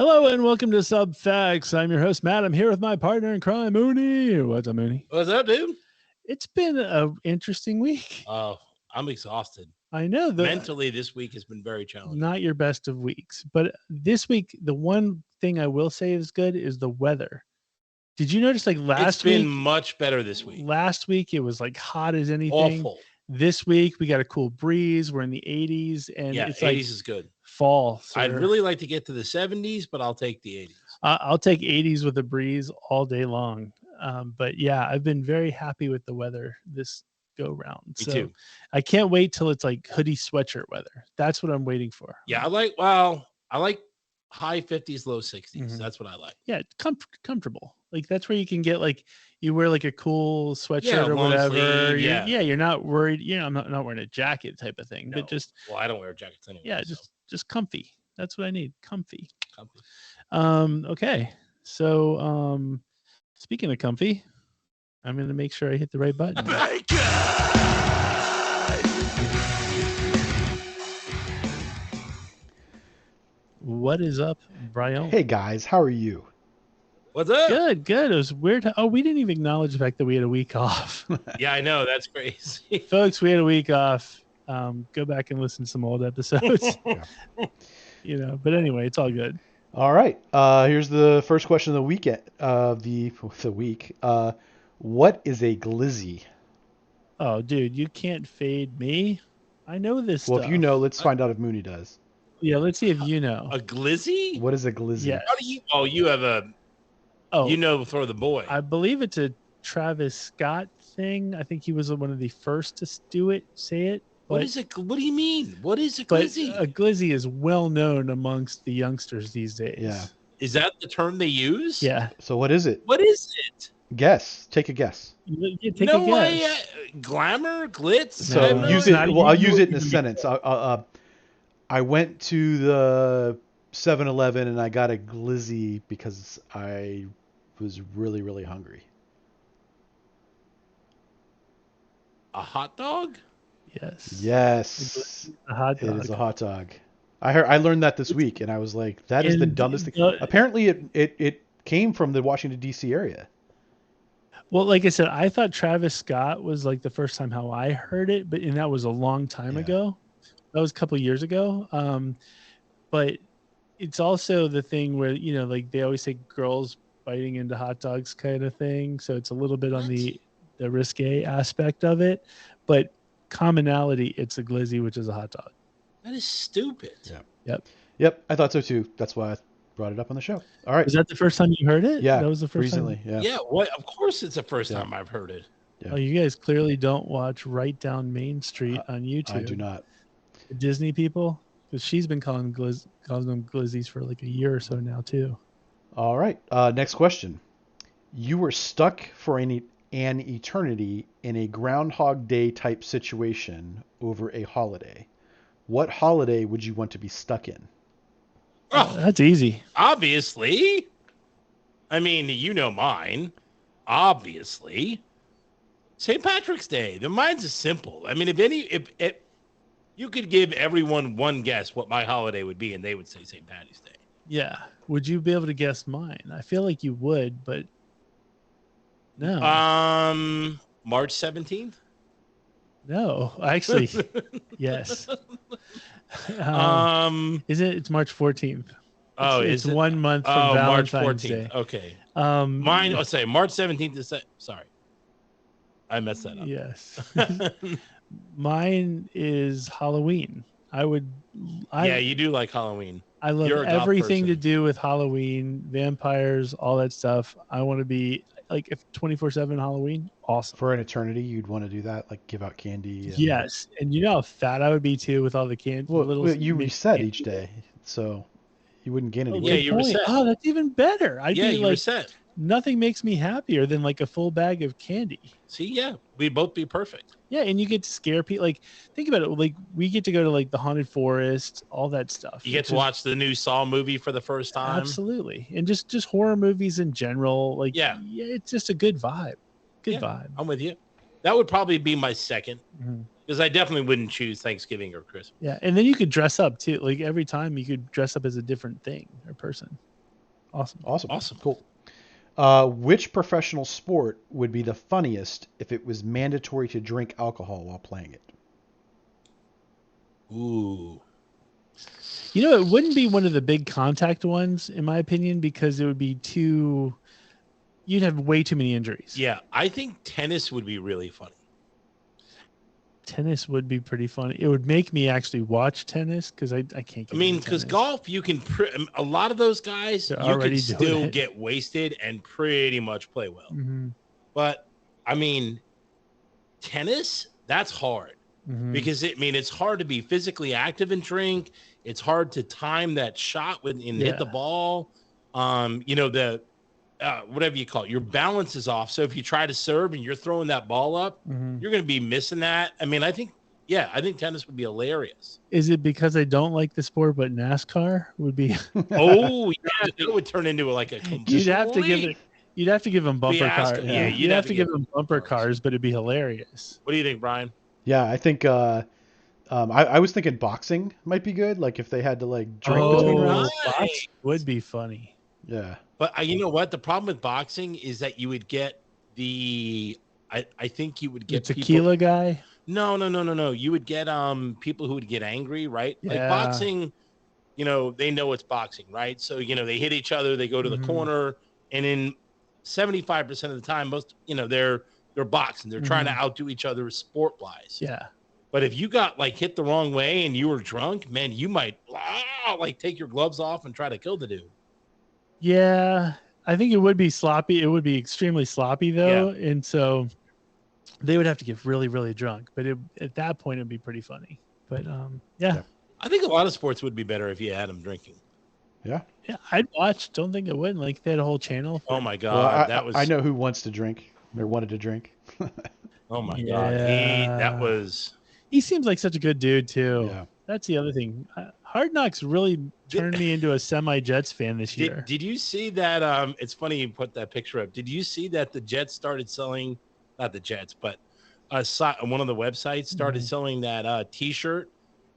Hello and welcome to Subfacts. I'm your host, Matt. I'm here with my partner in crime, Mooney. What's up, Mooney? What's up, dude? It's been an interesting week. Oh, I'm exhausted. I know that Mentally, this week has been very challenging. not your best of weeks, but this week, the one thing I will say is good is the weather. Did you notice like It's been much better this week. Last week, it was like hot as anything. Awful. This week, we got a cool breeze. We're in the 80s, and Yeah, it's 80s like is good. fall. So I'd really like to get to the 70s, but I'll take the 80s. I'll take 80s with a breeze all day long. But yeah, I've been very happy with the weather this go round. Me so too. I can't wait till it's like hoodie sweatshirt weather. That's what I'm waiting for. Yeah, I like high 50s, low 60s. Mhm. That's what I like. Yeah, comfortable. Like that's where you can get like you wear like a cool sweatshirt Yeah, or long whatever. sleeve, yeah. You're not worried. I'm not wearing a jacket type of thing, No. but just Well, I don't wear jackets anyway. yeah, so just comfy. That's what I need. Comfy. comfy. Okay. So speaking of comfy, I'm gonna make sure I hit the right button. What is up, Brian? Hey guys, how are you? What's up? Good. It was weird. Oh, we didn't even acknowledge the fact that we had a week off. Yeah, I know. That's crazy. Folks, we had a week off. Go back and listen to some old episodes. But anyway, it's all good. All right. Here's the first question of the weekend of the week. What is a glizzy? Oh, dude, you can't fade me. I know this Well, stuff. if you know, let's find out if Mooney does. Yeah, let's see if you know. A glizzy? What is a glizzy? Yeah. How do you? Oh, you have a. Oh, You know, for the boy. I believe it's a Travis Scott thing. I think he was one of the first to do it, say it. What is it? What do you mean? What is a But glizzy? a glizzy is well known amongst the youngsters these days. Yeah. Is that the term they use? Yeah. So what is it? What is it? Guess. Take a guess. You take No a way. guess. Glamour, glitz. So I have no use idea. it. Well, I'll you use know it in a you- sentence. I went to the 7-Eleven and I got a glizzy because I was really, really hungry. A hot dog? Yes. Yes. A hot It dog. is a hot dog. I learned that this week, and I was like, "That is the And dumbest thing." the- Apparently, it came from the Washington D.C. area. Well, like I said, I thought Travis Scott was like the first time how I heard it, and that was a long time Yeah. ago. That was a couple years ago. But it's also the thing where like they always say girls biting into hot dogs kind of thing. So it's a little bit on the risque aspect of it, but commonality, it's a glizzy, which is a hot dog. That is stupid. Yeah. Yep, I thought so too. That's why I brought it up on the show. All right. Was that the first time you heard it? Yeah, that was the first recently. time. Yeah. Yeah. What? Of course, it's the first Yeah. time I've heard it. Yeah. Oh, you guys clearly don't watch Right Down Main Street on YouTube. I do not. The Disney people, because she's been calling them glizzies for like a year or so now too. All right. Next question. You were stuck for an eternity in a Groundhog Day type situation over a holiday. What holiday would you want to be stuck in? Oh, That's easy. obviously. I mean, you know mine. Obviously. St. Patrick's Day. The mine's is simple. I mean, if you could give everyone one guess what my holiday would be, and they would say St. Patty's Day. Yeah. Would you be able to guess mine? I feel like you would, but no. March 17th. No. Actually, yes. Is it? It's March 14th. It's is it? 1 month from March Valentine's 14th. Day. Okay. Mine. Mine, I'll say March 17th is sorry. I messed that up. Yes. Mine is Halloween. Yeah, you do like Halloween. I love You're a goth everything to person. do with Halloween, vampires, all that stuff. I want to be like if 24/7 Halloween, awesome. For an eternity, you'd want to do that, like give out candy. And... Yes, and you know how fat I would be too with all the candy. Well, you mini reset candy. each day, so you wouldn't gain any Oh, weight. Yeah, good you point. reset. Oh, that's even better. I'd Yeah, be you like, reset. nothing makes me happier than like a full bag of candy. See, yeah, we'd both be perfect. Yeah, and you get to scare people. Like, think about it. Like, we get to go to like the haunted forest, all that stuff. You get which to is- watch the new Saw movie for the first time. Absolutely, and just horror movies in general. Like, Yeah. it's just a good vibe. Good Yeah. vibe. I'm with you. That would probably be my second, Mhm. because I definitely wouldn't choose Thanksgiving or Christmas. Yeah, and then you could dress up too. Like every time, you could dress up as a different thing or person. Awesome. Cool. Which professional sport would be the funniest if it was mandatory to drink alcohol while playing it? Ooh. You know, it wouldn't be one of the big contact ones, in my opinion, because it would be you'd have way too many injuries. Yeah, I think tennis would be really funny. Tennis would be pretty funny. It would make me actually watch tennis because I can't. I mean, because golf, you can a lot of those guys, you can still get wasted and pretty much play well. Mm-hmm. But I mean, tennis, that's hard because it's hard to be physically active and drink. It's hard to time that shot and hit the ball. Whatever you call it, your balance is off. So if you try to serve and you're throwing that ball up, you're going to be missing that. I mean, I think tennis would be hilarious. Is it because I don't like the sport, but NASCAR would be? Oh yeah, it would turn into like a. You'd have to give them bumper cars. Yeah, you'd have to give them bumper cars, but it'd be hilarious. What do you think, Brian? Yeah, I think I was thinking boxing might be good. Like if they had to like drink between rounds. Boxing would be funny. Yeah. But you know what? The problem with boxing is that you would get I think you would get the tequila guy. No. You would get people who would get angry, right? Yeah. Like boxing, they know it's boxing, right? So, they hit each other, they go to the corner, and in 75% of the time, most, they're boxing. They're trying to outdo each other sport-wise. Yeah. But if you got like hit the wrong way and you were drunk, man, you might like take your gloves off and try to kill the dude. Yeah, I think it would be sloppy. It would be extremely sloppy though, and so they would have to get really, really drunk. But at that point, it'd be pretty funny. But yeah, I think a lot of sports would be better if you had them drinking. Yeah, I'd watch. Don't think it wouldn't. Like they had a whole channel. Oh my god, well, I know who wants to drink or wanted to drink. Oh my god, He seems like such a good dude too. Yeah. That's the other thing. Hard Knocks really turned me into a semi-Jets fan this year. Did you see that? It's funny you put that picture up. Did you see that the Jets started selling, not the Jets, but one of the websites started selling that T-shirt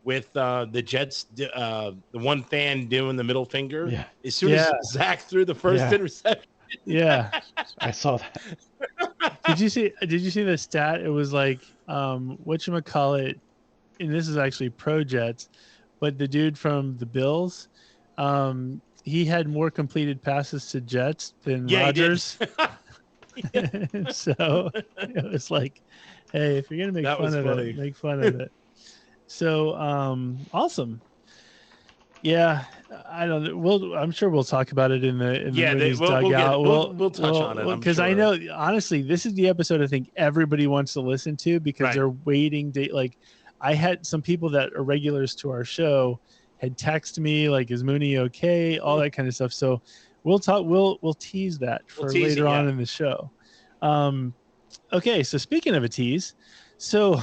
with the Jets, the one fan doing the middle finger. Yeah. As soon as Zach threw the first interception. Yeah, I saw that. Did you see the stat? It was like whatchamacallit, and this is actually pro Jets, but the dude from the Bills, he had more completed passes to Jets than Rodgers. So it was like, hey, if you're gonna make fun of it, make fun of it. So awesome. Yeah, I don't. I'm sure we'll talk about it in the movies dugout. We'll touch on it because I know honestly, this is the episode I think everybody wants to listen to because they're waiting to like. I had some people that are regulars to our show had texted me like, "Is Mooney okay?" All that kind of stuff. So we'll talk. We'll tease that for later on in the show. Okay, so speaking of a tease, so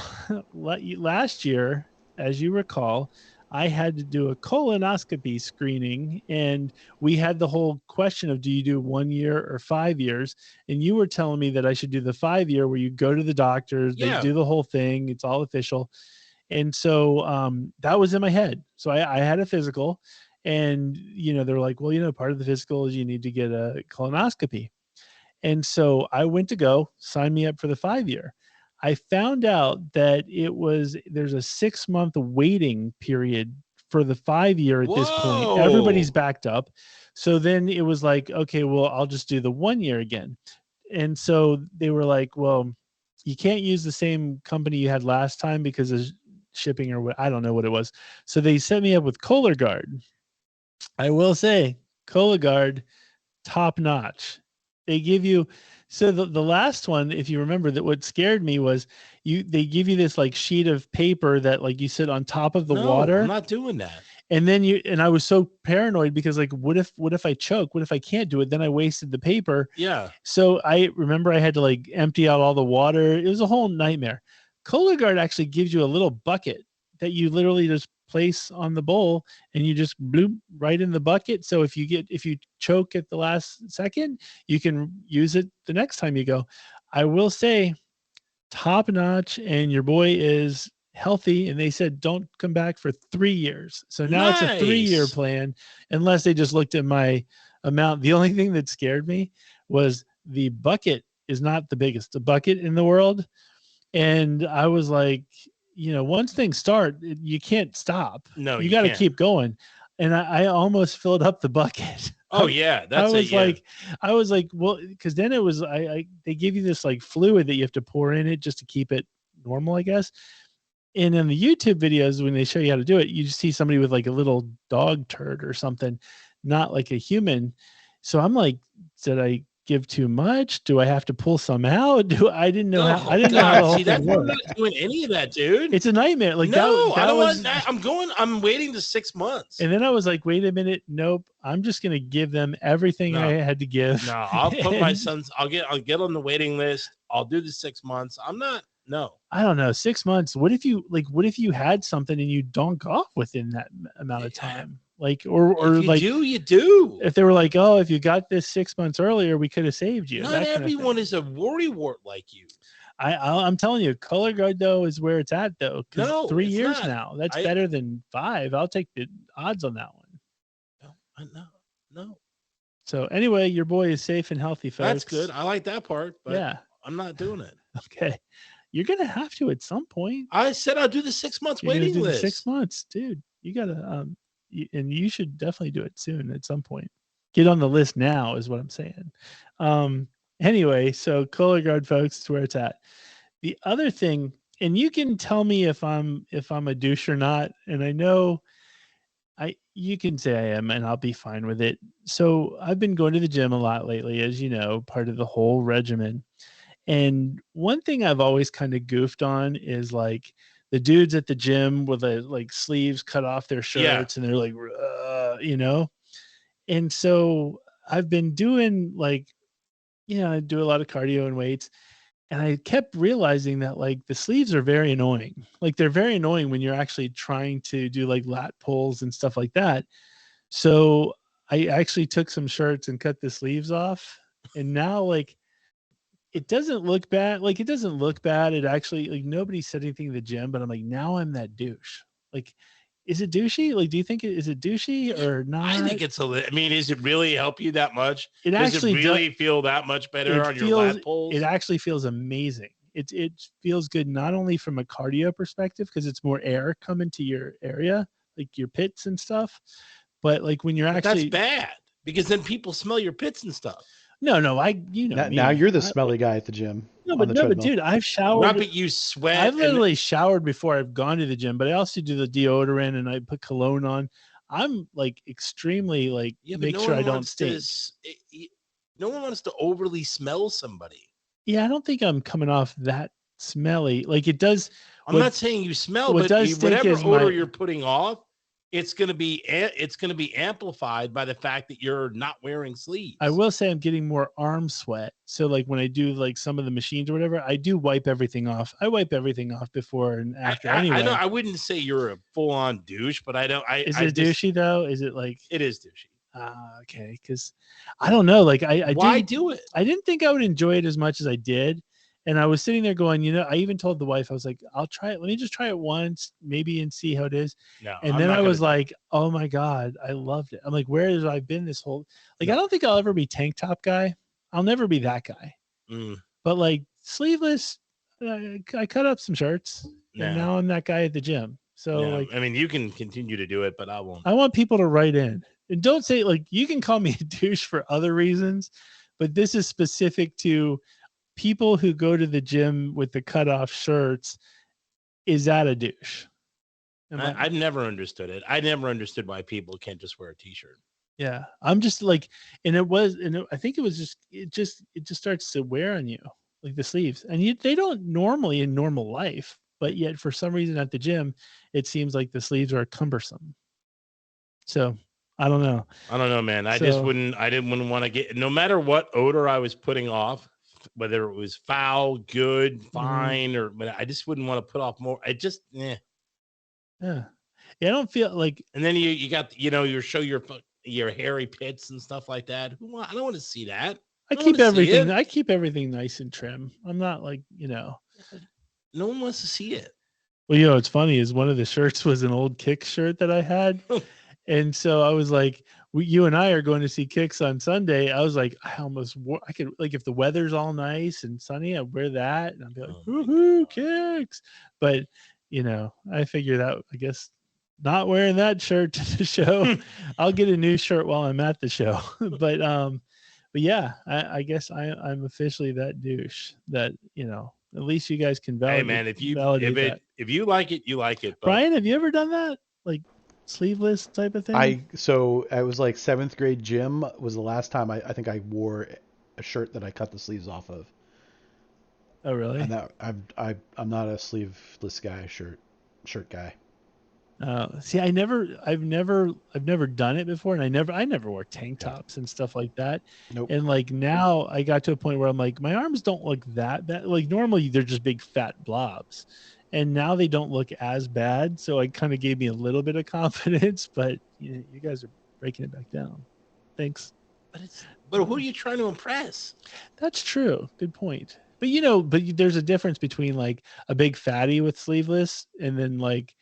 last year, as you recall, I had to do a colonoscopy screening, and we had the whole question of, do you do 1 year or 5 years? And you were telling me that I should do the 5 year where you go to the doctors, they do the whole thing. It's all official. And so that was in my head. So I had a physical, and, they're like, well, part of the physical is you need to get a colonoscopy. And so I went to go sign me up for the 5 year. I found out that there's a 6-month waiting period for the 5 year at this point. Everybody's backed up. So then it was like, okay, well, I'll just do the 1 year again. And so they were like, well, you can't use the same company you had last time because of shipping or what, I don't know what it was. So they set me up with Cologuard. I will say Cologuard, top notch. They give you, so the last one, if you remember, that what scared me was they give you this like sheet of paper that like you sit on top of the water. I'm not doing that. And then and I was so paranoid because like, what if I choke? What if I can't do it? Then I wasted the paper. Yeah. So I remember I had to like empty out all the water. It was a whole nightmare. Cologuard actually gives you a little bucket that you literally just place on the bowl and you just bloop right in the bucket. So if you choke at the last second, you can use it the next time you go. I will say top notch, and your boy is healthy, and they said don't come back for 3 years. So now it's a 3-year plan, unless they just looked at my amount. The only thing that scared me was the bucket is not the biggest bucket in the world. And I was like, once things start, you can't stop. No, you got to can't. keep going. And I almost filled up the bucket. Oh yeah, that's I was like, well, because then it was they give you this like fluid that you have to pour in it just to keep it normal, I guess. And in the YouTube videos, when they show you how to do it, you just see somebody with like a little dog turd or something, not like a human. So I'm like, did I give too much? Do I have to pull some out? I didn't know how. I didn't know how the whole thing worked. I'm not doing any of that, dude. It's a nightmare. Like no, that I don't was, want. I'm waiting to 6 months. And then I was like, wait a minute, nope. I'm just gonna give them everything I had to give. No, I'll put my sons. I'll get on the waiting list. I'll do the 6 months. I'm not. No, I don't know. 6 months. What if you had something and you donk off within that amount of time? Like, or you do. If they were like, oh, if you got this 6 months earlier, we could have saved you. Not everyone is a worrywart like you. I'm telling you, Cologuard though is where it's at though. No, 3 years not. now. That's better than 5. I'll take the odds on that one. No. So anyway, your boy is safe and healthy, folks. That's good. I like that part. But yeah, I'm not doing it. Okay, you're gonna have to at some point. I said I'll do the 6 months waiting list. 6 months, dude. You gotta and you should definitely do it soon at some point. Get on the list now is what I'm saying. Anyway, so Cologuard, folks, is where it's at. The other thing, and you can tell me if I'm a douche or not, and I know you can say I am, and I'll be fine with it. So I've been going to the gym a lot lately, as you know, part of the whole regimen. And one thing I've always kind of goofed on is like the dudes at the gym with the like sleeves cut off their shirts, and they're like, And so I've been doing like, I do a lot of cardio and weights, and I kept realizing that like the sleeves are very annoying. Like they're very annoying when you're actually trying to do like lat pulls and stuff like that. So I actually took some shirts and cut the sleeves off, and now like it doesn't look bad. Like it doesn't look bad. It actually, like, nobody said anything in the gym, but I'm like, now I'm that douche. Like, is it douchey? Like, do you think is it douchey or not? I think it's I mean, does it really help you that much? It actually does it really feel that much better on your lat pulls? It actually feels amazing. It feels good not only from a cardio perspective because it's more air coming to your area, like your pits and stuff, but like when you're actually that's bad because then people smell your pits and stuff. No, now you're the smelly guy at the gym. But dude, I've showered. Not that you sweat. I've literally showered before I've gone to the gym, but I also do the deodorant and I put cologne on. I'm like extremely like make sure I don't stink. No one wants to overly smell somebody. Yeah, I don't think I'm coming off that smelly. Like it does. I'm not saying you smell, but whatever odor you're putting off, it's going to be amplified by the fact that you're not wearing sleeves. I will say I'm getting more arm sweat. So like when I do like some of the machines or whatever, I do wipe everything off. I wipe everything off before and after anyway. I wouldn't say you're a full-on douche, but I don't. Is it douchey though? Is it like? It is douchey. Okay. Because I don't know. Like why do it? I didn't think I would enjoy it as much as I did. And I was sitting there going, I even told the wife, I was like, I'll try it. Let me just try it once, maybe, and see how it is. No, and then I was like, oh my God, I loved it. I'm like, where have I been this whole, like, I don't think I'll ever be tank top guy. I'll never be that guy. But like sleeveless, I cut up some shirts and now I'm that guy at the gym. So like, I mean, you can continue to do it, but I won't. I want people to write in and don't say like, you can call me a douche for other reasons, but this is specific to people who go to the gym with the cutoff shirts. Is that a douche? I've never understood it. I never understood why people can't just wear a t-shirt. Yeah. I'm just like, I think it just starts to wear on you, like the sleeves, and they don't normally in normal life, but yet for some reason at the gym, it seems like the sleeves are cumbersome. So I don't know. Man. I didn't want to get, no matter what odor I was putting off, whether it was foul, good, fine, or but I just wouldn't want to put off more. I just, Yeah, I don't feel like. And then you got, you show your hairy pits and stuff like that. I don't want to see that. I keep everything nice and trim. I'm not like, No one wants to see it. Well, it's funny is one of the shirts was an old Kick shirt that I had. And so I was like, you and I are going to see Kicks on Sunday. I was like, I could, like, if the weather's all nice and sunny, I'd wear that and I'd be like, woohoo, Kicks. But, I figured out, I guess, not wearing that shirt to the show. I'll get a new shirt while I'm at the show. But yeah, I guess I'm officially that douche that, at least you guys can validate. Hey man, if you like it, you like it. But... Brian, have you ever done that? Like sleeveless type of thing? So I was like 7th grade gym was the last time I think I wore a shirt that I cut the sleeves off of. Oh really? And that I'm not a sleeveless guy, shirt guy. See, I've never done it before, and I never wore tank tops and stuff like that. Nope. And like now, I got to a point where I'm like, my arms don't look that bad. Like normally, they're just big fat blobs, and now they don't look as bad. So it kind of gave me a little bit of confidence. But you guys are breaking it back down. Thanks. But who are you trying to impress? That's true. Good point. But there's a difference between like a big fatty with sleeveless and then like.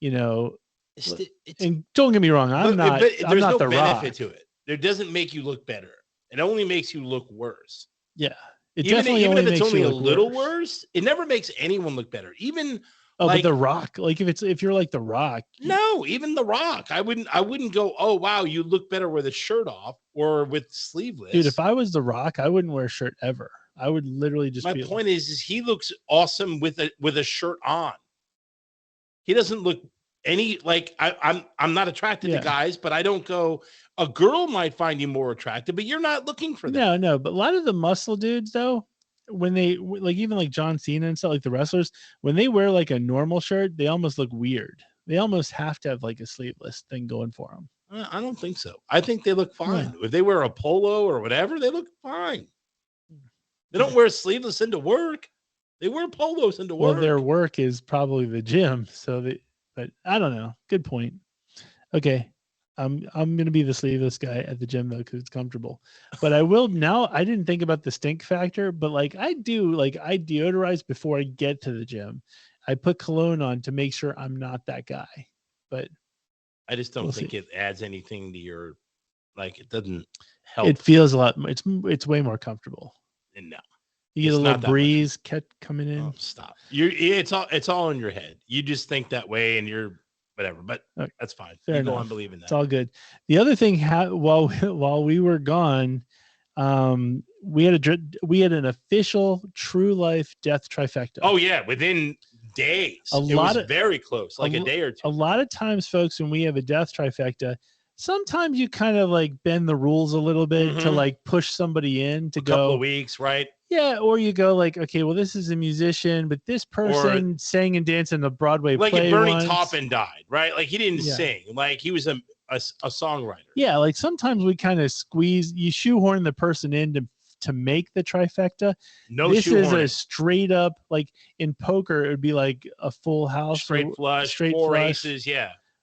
And don't get me wrong, I'm not the benefit Rock. to it. There doesn't make you look better. It only makes you look worse. Yeah, even if it's only a little worse, it never makes anyone look better. Even but the Rock, like if you're like the Rock, no, even the Rock, I wouldn't go, oh wow, you look better with a shirt off or with sleeveless. Dude, if I was the Rock, I wouldn't wear a shirt ever. I would literally just. My point is he looks awesome with a shirt on. He doesn't look any like I'm not attracted to guys, but I don't go. A girl might find you more attractive, but you're not looking for that. No. But a lot of the muscle dudes, though, when they like even like John Cena and stuff, like the wrestlers, when they wear like a normal shirt, they almost look weird. They almost have to have like a sleeveless thing going for them. I don't think so. I think they look fine. Yeah. If they wear a polo or whatever, they look fine. They don't wear sleeveless into work. They wear polos into work. Well, their work is probably the gym, but I don't know. Good point. Okay, I'm gonna be the sleeveless guy at the gym though because it's comfortable. But I will now. I didn't think about the stink factor, but like I do, like I deodorize before I get to the gym. I put cologne on to make sure I'm not that guy. But I just don't think it adds anything to your. Like it doesn't help. It feels a lot. It's way more comfortable. No. You get a little breeze coming in. Oh, stop. It's all in your head. You just think that way and you're whatever, but that's fine. Fair enough. Go on believing that. It's all good. The other thing while we were gone, we had an official true life death trifecta. Oh yeah, within days. It was very close, like a day or two. A lot of times, folks, when we have a death trifecta, sometimes you kind of like bend the rules a little bit to like push somebody in to go. A couple of weeks, right? Yeah, or you go like, okay, well, this is a musician, but this person sang and danced in a Broadway play like if Bernie once. Taupin died, right? Like he didn't sing, like he was a songwriter. Yeah, like sometimes we kind of you shoehorn the person in to make the trifecta. This is a straight up, like in poker, it would be like a full house, straight flush, four aces,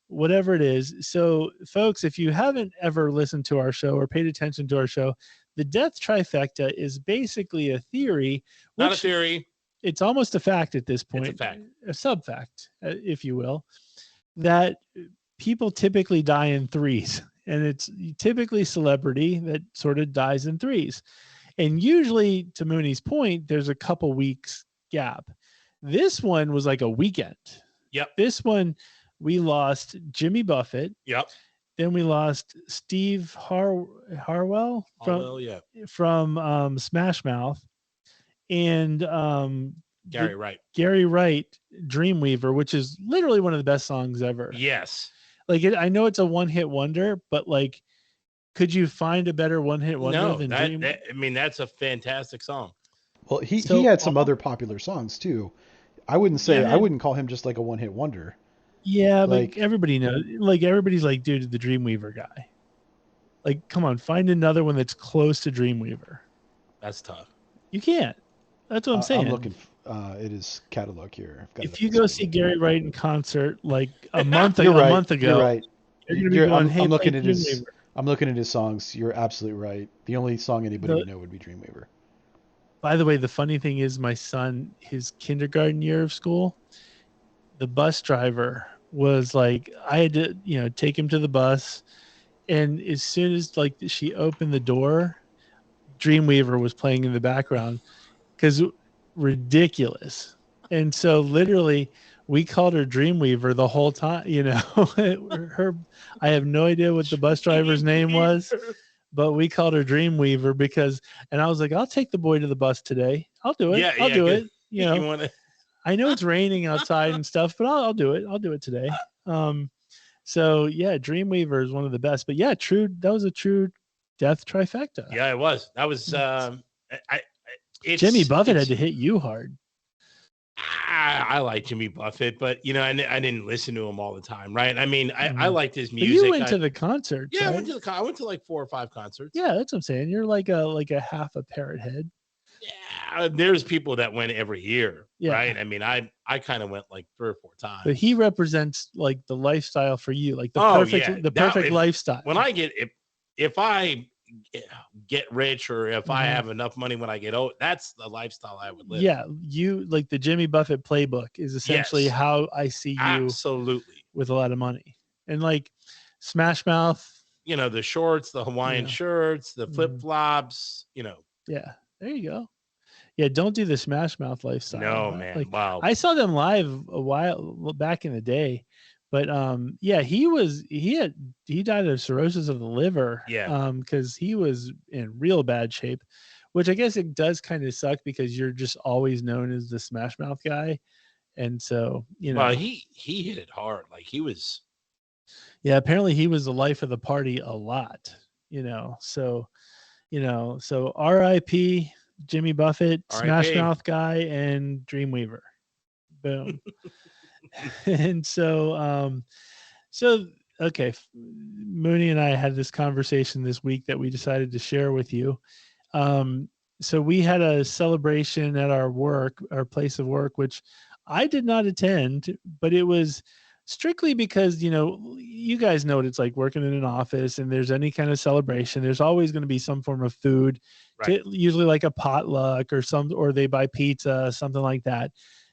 whatever it is. So, folks, if you haven't ever listened to our show or paid attention to our show, the death trifecta is basically a theory. Not a theory. It's almost a fact at this point. It's a fact. A subfact, if you will, that people typically die in threes. And it's typically celebrity that sort of dies in threes. And usually, to Mooney's point, there's a couple weeks gap. This one was like a weekend. Yep. This one, we lost Jimmy Buffett. Yep. Then we lost Steve Harwell from Smash Mouth, and Gary Wright. Gary Wright, Dreamweaver, which is literally one of the best songs ever. Yes. Like I know it's a one-hit wonder, but like, could you find a better one-hit wonder than Dreamweaver? I mean, that's a fantastic song. Well, he had some other popular songs too. I wouldn't call him just like a one-hit wonder. Yeah, like, but everybody knows. Like everybody's like, dude, the Dreamweaver guy. Like, come on, find another one that's close to Dreamweaver. That's tough. You can't. That's what I'm saying. I'm looking. It is catalog here. If you go see Gary Wright in concert like a month ago, you're right. You're gonna be going, hey, I'm looking at his. I'm looking at his songs. You're absolutely right. The only song anybody would know would be Dreamweaver. By the way, the funny thing is, my son, his kindergarten year of school, the bus driver was like, I had to, take him to the bus, And as soon as like she opened the door, Dreamweaver was playing in the background because ridiculous. And so literally we called her Dreamweaver the whole time, you know. I have no idea what the bus driver's name was, but we called her Dreamweaver because, and I was like, I'll take the boy to the bus today. I'll do it. I'll do it. You know, I know it's raining outside and stuff, but I'll do it. I'll do it today. So yeah, Dreamweaver is one of the best, but yeah, that was a true death trifecta. Yeah, it was. That was, Jimmy Buffett had to hit you hard. I like Jimmy Buffett, but you know, I didn't listen to him all the time, right? I mean, I liked his music. But you went to the concert. Yeah, right? I went to like 4 or 5 concerts. Yeah, that's what I'm saying. You're like a half a parrot head. Yeah, there's people that went every year, right? I mean, I kind of went like 3 or 4 times. But he represents like the lifestyle for you, like the perfect lifestyle. When I get if I get rich or if I have enough money when I get old, that's the lifestyle I would live. Yeah, you like the Jimmy Buffett playbook is essentially how I see you. Absolutely. With a lot of money. And like Smash Mouth, you know, the shorts, the Hawaiian shirts, the flip-flops, you know. Yeah, there you go. Yeah, don't do the Smash Mouth lifestyle. No, man. Like, wow. I saw them live a while back in the day. But yeah, he died of cirrhosis of the liver. Yeah. Because he was in real bad shape, which I guess it does kind of suck because you're just always known as the Smash Mouth guy. And so, you know, well, he hit it hard. Like he was. Yeah, apparently he was the life of the party a lot, you know. So R.I.P. Jimmy Buffett, Smash Mouth guy, and Dreamweaver. Boom. And so okay, Mooney and I had this conversation this week that we decided to share with you. So we had a celebration at our place of work, which I did not attend, but it was strictly because, you know, you guys know what it's like working in an office, and there's any kind of celebration, there's always going to be some form of food, usually like a potluck or they buy pizza, something like that.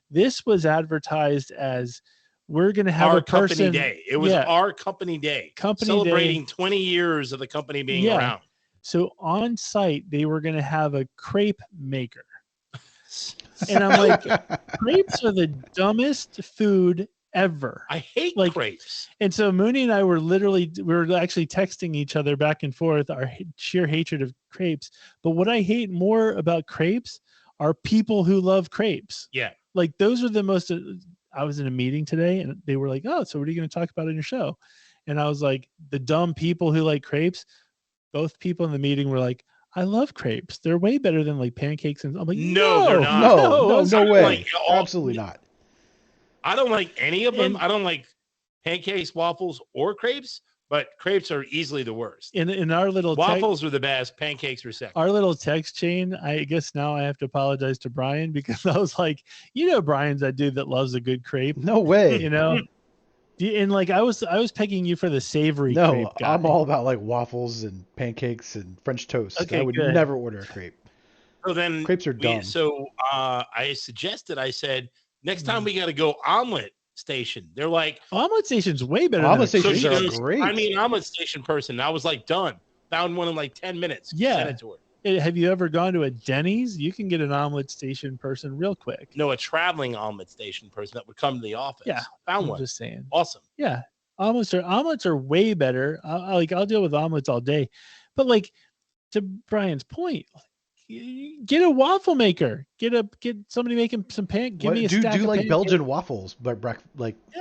This was advertised as we're going to have our a person company day. It was our company day. Celebrating 20 years of the company being around. So on site, they were going to have a crepe maker. And I'm like, crepes are the dumbest food ever. I hate crepes. And so Mooney and I were actually texting each other back and forth our sheer hatred of crepes. But what I hate more about crepes are people who love crepes. Yeah. Like those are the most, I was in a meeting today and they were like, oh, so what are you going to talk about in your show? And I was like, the dumb people who like crepes. Both people in the meeting were like, I love crepes. They're way better than like pancakes. And I'm like, no, they're not. No way. Like, absolutely not. I don't like any of them. I don't like pancakes, waffles, or crepes, but crepes are easily the worst. In our little waffles are the best. Pancakes are second. Our little text chain, I guess now I have to apologize to Brian because I was like, you know, Brian's that dude that loves a good crepe. No way. You know? And like I was pegging you for the savory crepe guy. I'm all about like waffles and pancakes and French toast. Okay, I would never order a crepe. So then crepes are dumb. I said, next time we got to go omelet station. They're like, omelet station's way better. Omelet stations are great. I mean, omelet station person. I was like, done. Found one in like 10 minutes. Yeah. Sent it to her. Have you ever gone to a Denny's? You can get an omelet station person real quick. No, a traveling omelet station person that would come to the office. Yeah, found one. Just saying. Awesome. Yeah, omelets are way better. I'll deal with omelets all day, but like to Brian's point, get a waffle maker. Get somebody making some pancakes. Give me a stack do of like pancakes. Belgian waffles, but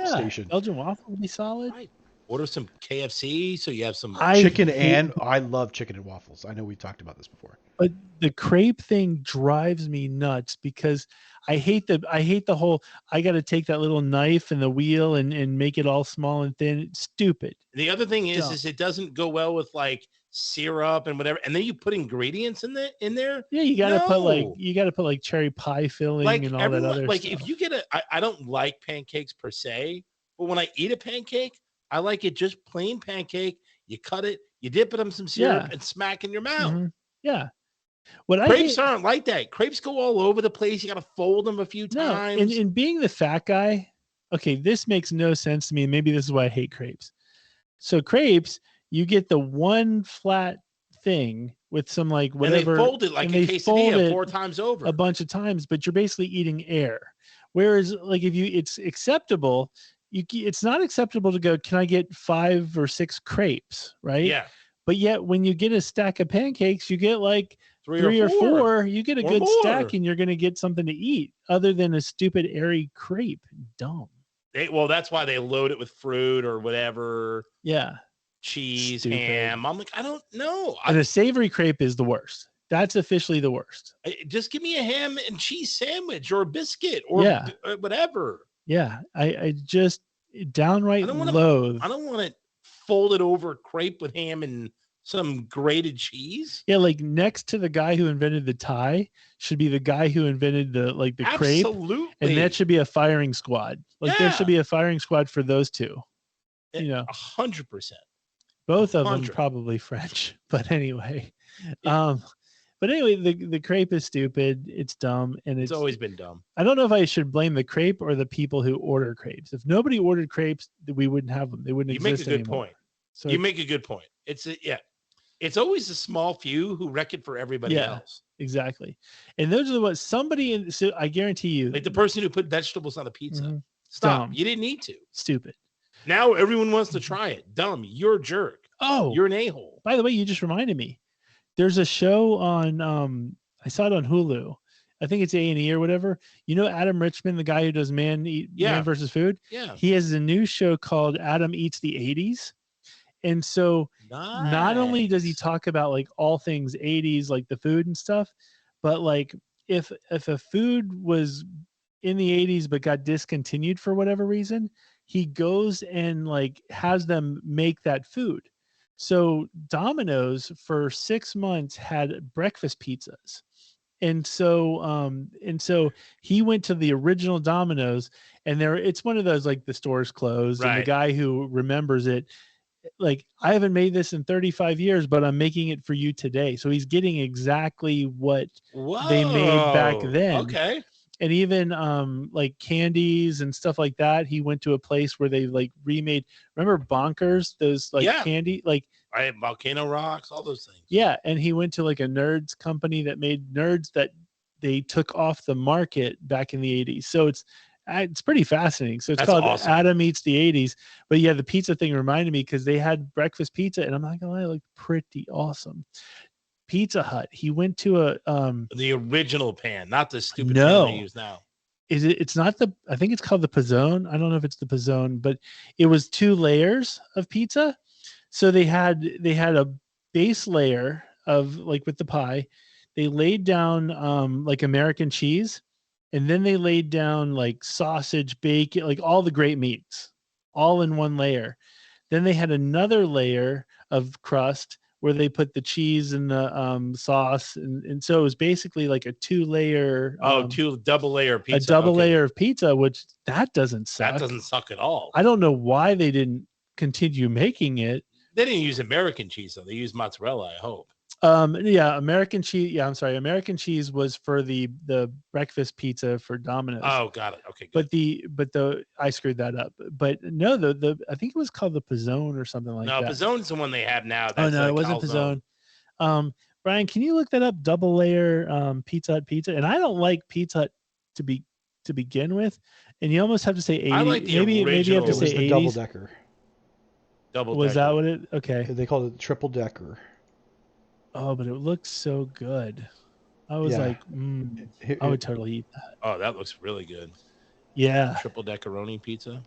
station. Belgian waffle would be solid. Right. Order some KFC so you have some chicken, and I love chicken and waffles. I know we talked about this before. But the crepe thing drives me nuts because I hate the whole I got to take that little knife and the wheel and make it all small and thin. It's stupid. The other thing is it doesn't go well with like syrup and whatever, and then you put ingredients in there. Yeah, you got to put like cherry pie filling and all that other stuff. If you get I don't like pancakes per se, but when I eat a pancake, I like it just plain pancake. You cut it, you dip it in some syrup and smack in your mouth. Mm-hmm. Yeah. Crepes aren't like that. Crepes go all over the place. You got to fold them a few times. And being the fat guy, okay, this makes no sense to me. Maybe this is why I hate crepes. So crepes, You get the one flat thing with some like whatever. And they fold it like a quesadilla 4 times over. A bunch of times, but you're basically eating air. Whereas like if it's acceptable, it's not acceptable to go, can I get 5 or 6 crepes, right? Yeah. But yet when you get a stack of pancakes, you get like 3 or 4. You get a good stack and you're going to get something to eat other than a stupid airy crepe. Dumb. That's why they load it with fruit or whatever. Yeah. Cheese, ham. I'm like, I don't know. And a savory crepe is the worst. That's officially the worst. Just give me a ham and cheese sandwich or a biscuit or whatever. Yeah. I just downright loathe. I don't want it folded over crepe with ham and some grated cheese. Yeah, like next to the guy who invented the tie should be the guy who invented the crepe. Absolutely. And that should be a firing squad. There should be a firing squad for those two. 100%. Both of them probably French, but anyway. Yeah. But anyway, the crepe is stupid. It's dumb, and it's always been dumb. I don't know if I should blame the crepe or the people who order crepes. If nobody ordered crepes, we wouldn't have them. They wouldn't exist anymore. You make a good point. So you make a good point. It's always a small few who wreck it for everybody else. Exactly. And those are so I guarantee you, like the person who put vegetables on a pizza. Mm-hmm. Stop. Dumb. You didn't need to. Stupid. Now everyone wants to try it. Dumb. You're a jerk. Oh, you're an a-hole. By the way, you just reminded me. There's a show on I saw it on Hulu. I think it's A&E or whatever. You know Adam Richman, the guy who does Man versus Food? Yeah. He has a new show called Adam Eats the 80s. And so not only does he talk about like all things 80s, like the food and stuff, but like if a food was in the 80s but got discontinued for whatever reason, he goes and like has them make that food. So Domino's for 6 months had breakfast pizzas. And so he went to the original Domino's, and it's one of those like the store's closed, right. And the guy who remembers it, like, I haven't made this in 35 years, but I'm making it for you today. So he's getting exactly what they made back then. Okay. And even like candies and stuff like that. He went to a place where they like remade, remember Bonkers, those like candy, like Volcano Rocks, all those things. Yeah. And he went to like a Nerds company that made Nerds that they took off the market back in the 80s. So it's pretty fascinating. So it's called awesome. Adam Eats the 80s. But yeah, the pizza thing reminded me because they had breakfast pizza, and I'm not gonna lie, it looked pretty awesome. Pizza Hut. He went to the original pan, not the stupid pan they use now. It's not I think it's called the Pizzone. I don't know if it's the Pizzone, but it was 2 layers of pizza. So they had a base layer of like with the pie. They laid down like American cheese, and then they laid down like sausage, bacon, like all the great meats, all in one layer. Then they had another layer of crust where they put the cheese and the sauce, and so it was basically like a 2-layer. Double layer pizza. A double layer of pizza, which that doesn't suck. That doesn't suck at all. I don't know why they didn't continue making it. They didn't use American cheese though. They used mozzarella, I hope. American cheese. Yeah, I'm sorry. American cheese was for the breakfast pizza for Domino's. Oh, got it. Okay, good. But I screwed that up. But no, I think it was called the Pizzone or something like that. No, Pizzone's the one they have now. That's it wasn't Pizzone. Brian, can you look that up? Double layer Pizza Hut pizza. And I don't like Pizza Hut to begin with. And you almost have to say 80. I like the original. Maybe you have to say 80s. Double decker. Was that what it? Okay. They called it triple decker. Oh, but it looks so good. I was like, I would totally eat that. Oh, that looks really good. Yeah. Triple deckeroni pizza.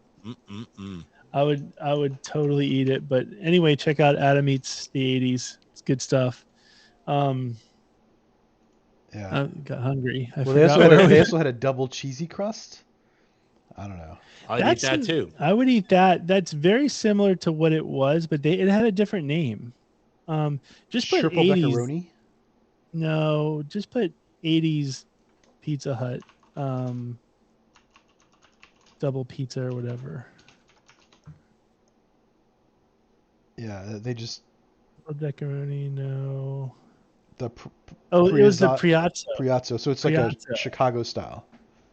I would totally eat it. But anyway, check out Adam Eats the 80s. It's good stuff. I got hungry. They also had a double cheesy crust. I don't know. I'd eat that too. I would eat that. That's very similar to what it was, but it had a different name. Just put triple 80s. Deckeroni? No, just put 80s Pizza Hut, double pizza or whatever. Yeah, they just. Deckeroni, no. It was the Priazzo. Priazzo, so it's like a Chicago style.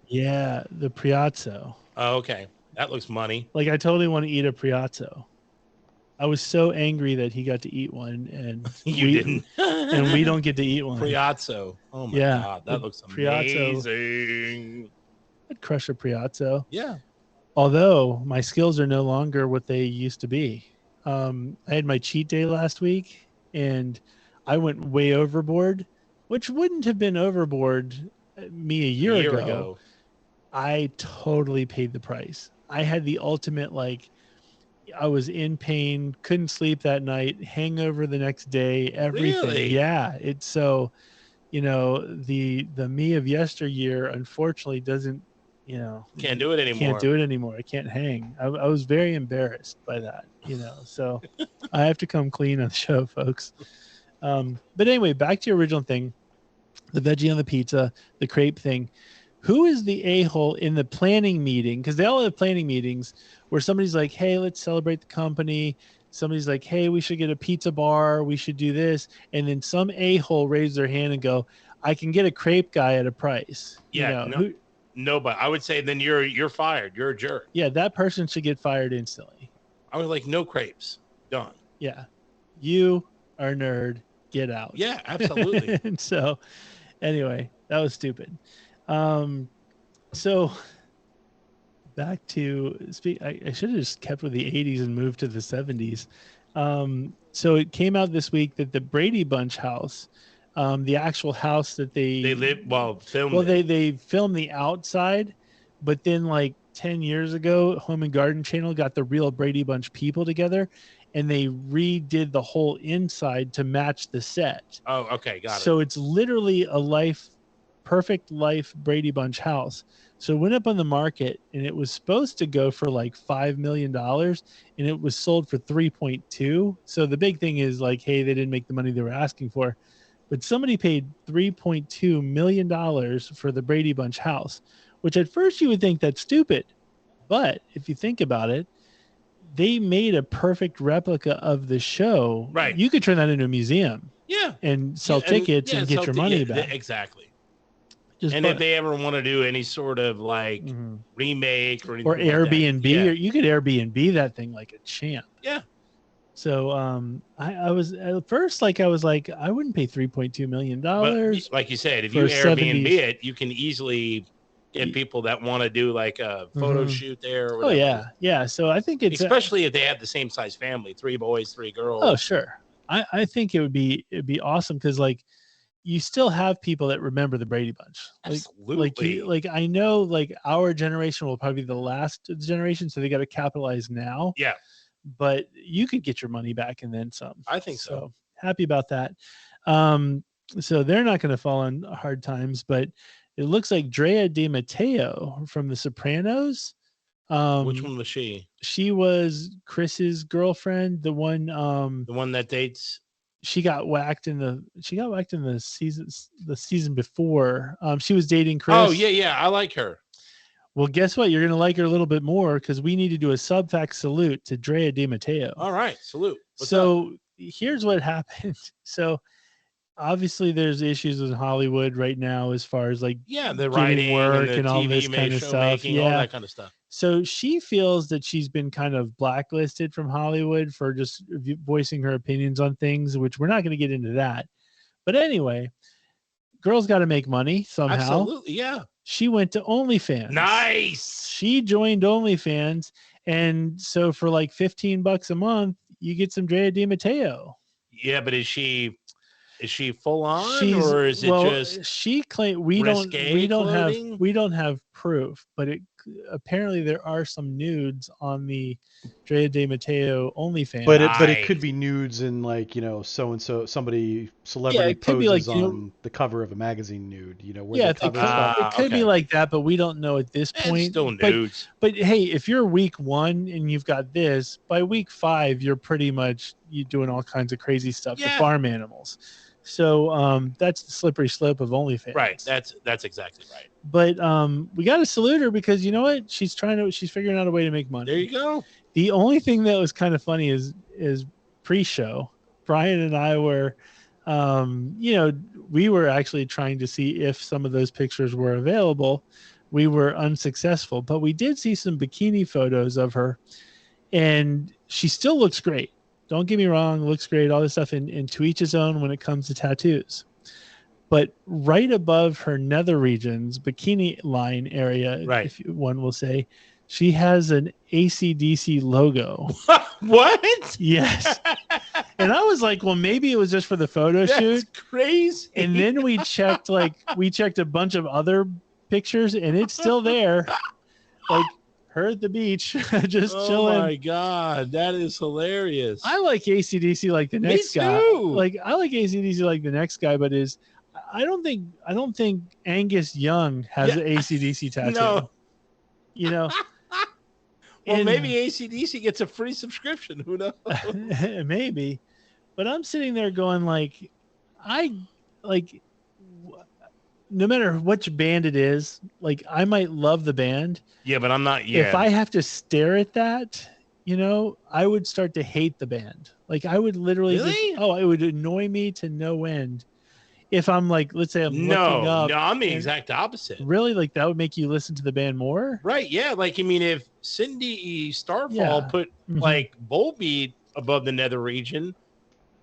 Yeah, the Priazzo. Oh, okay. That looks money. Like I totally want to eat a Priazzo. I was so angry that he got to eat one, and You didn't. and we don't get to eat one. Priazzo. Oh my Yeah, God, that looks Priazzo. amazing. I'd crush a Priazzo. Yeah. Although my skills are no longer what they used to be. I had my cheat day last week, and I went way overboard, which wouldn't have been overboard me a year ago. I totally paid the price. I had the ultimate, like, I was in pain, couldn't sleep that night, hangover the next day, everything. Really? Yeah. It's so, the me of yesteryear, unfortunately, doesn't, Can't do it anymore. Can't do it anymore. I can't hang. I was very embarrassed by that, so I have to come clean on the show, folks. But anyway, back to your original thing, the veggie on the pizza, the crepe thing. Who is the a-hole in the planning meeting? Because they all have planning meetings where somebody's like, hey, let's celebrate the company. Somebody's like, hey, we should get a pizza bar. We should do this. And then some a-hole raise their hand and go, I can get a crepe guy at a price. Yeah. Nobody. I would say then you're fired. You're a jerk. Yeah, that person should get fired instantly. I was like, no crepes. Done. Yeah. You are a nerd. Get out. Yeah, absolutely. And so anyway, that was stupid. So back to I should have just kept with the 80s and moved to the 70s. So it came out this week that the Brady Bunch house, the actual house that they filmed. They filmed the outside, but then like 10 years ago, Home and Garden Channel got the real Brady Bunch people together, and they redid the whole inside to match the set. Oh, okay, got it. So it's literally a perfect life Brady Bunch house. So it went up on the market, and it was supposed to go for like $5 million, and it was sold for 3.2. So the big thing is like, hey, they didn't make the money they were asking for, but somebody paid $3.2 million for the Brady Bunch house, which at first you would think that's stupid. But if you think about it, they made a perfect replica of the show. Right. You could turn that into a museum. Yeah. And sell tickets and get your money back. Exactly. If they ever want to do any sort of like remake or anything or Airbnb, or you could Airbnb that thing like a champ. Yeah. So I was at first I was like, I wouldn't pay $3.2 million. Like you said, if you Airbnb it, you can easily get people that want to do like a photo shoot there. Or whatever. Yeah. So I think it's especially if they have the same size family, 3 boys, 3 girls. Oh, sure. I think it'd be awesome because like you still have people that remember the Brady Bunch. Absolutely. Like I know like our generation will probably be the last generation, so they got to capitalize now. Yeah. But you could get your money back and then some. I think so. Happy about that. So they're not going to fall on hard times, but it looks like Drea de Matteo from The Sopranos. Which one was she? She was Chris's girlfriend, the one that dates. She got whacked in the season before. She was dating Chris. Oh yeah, I like her. Well, guess what? You're gonna like her a little bit more because we need to do a Subfacts salute to Drea de Matteo. All right, salute. What's up? Here's what happened. So obviously there's issues in Hollywood right now as far as like the writing work and all this kind of stuff. All that kind of stuff. So she feels that she's been kind of blacklisted from Hollywood for just voicing her opinions on things, which we're not going to get into that. But anyway, girls got to make money somehow. Absolutely, yeah. She went to OnlyFans. Nice. She joined OnlyFans, and so for like $15 a month, you get some Drea de Matteo. Yeah, but is she full on, or is it just? She claimed we don't have proof, but apparently there are some nudes on the Drea de Matteo OnlyFans. But it could be nudes in like so and so celebrity poses on the cover of a magazine nude. It could be like that, but we don't know at this point. Still nudes. But hey, if you're week 1 and you've got this, by week 5 you're pretty much doing all kinds of crazy stuff to farm animals. So that's the slippery slope of OnlyFans. Right. That's exactly right. But we got to salute her because you know what? She's figuring out a way to make money. There you go. The only thing that was kind of funny is pre-show, Brian and I were, we were actually trying to see if some of those pictures were available. We were unsuccessful, but we did see some bikini photos of her, and she still looks great. don't get me wrong, looks great, all this stuff, and to each his own when it comes to tattoos. But right above her nether regions, bikini line area, Right. if one will say, she has an AC/DC logo. What? Yes. And I was like, well, maybe it was just for the photo shoot. That's crazy. And then we checked a bunch of other pictures, and it's still there. Like her at the beach, just chilling. Oh my God, that is hilarious. I like AC/DC like the next guy. Like I like AC/DC like the next guy, but I don't think Angus Young has an AC/DC tattoo. No. You know. Well, maybe AC/DC gets a free subscription. Who knows? Maybe. But I'm sitting there going like, no matter which band it is, like I might love the band. Yeah, but I'm not. Yeah. If I have to stare at that, I would start to hate the band. Like I would literally it would annoy me to no end. If I'm like, let's say I'm looking up. No, I'm the exact opposite. Really? Like that would make you listen to the band more? Right. Yeah. Like, I mean, if Cindy Starfall put like Volbeat above the nether region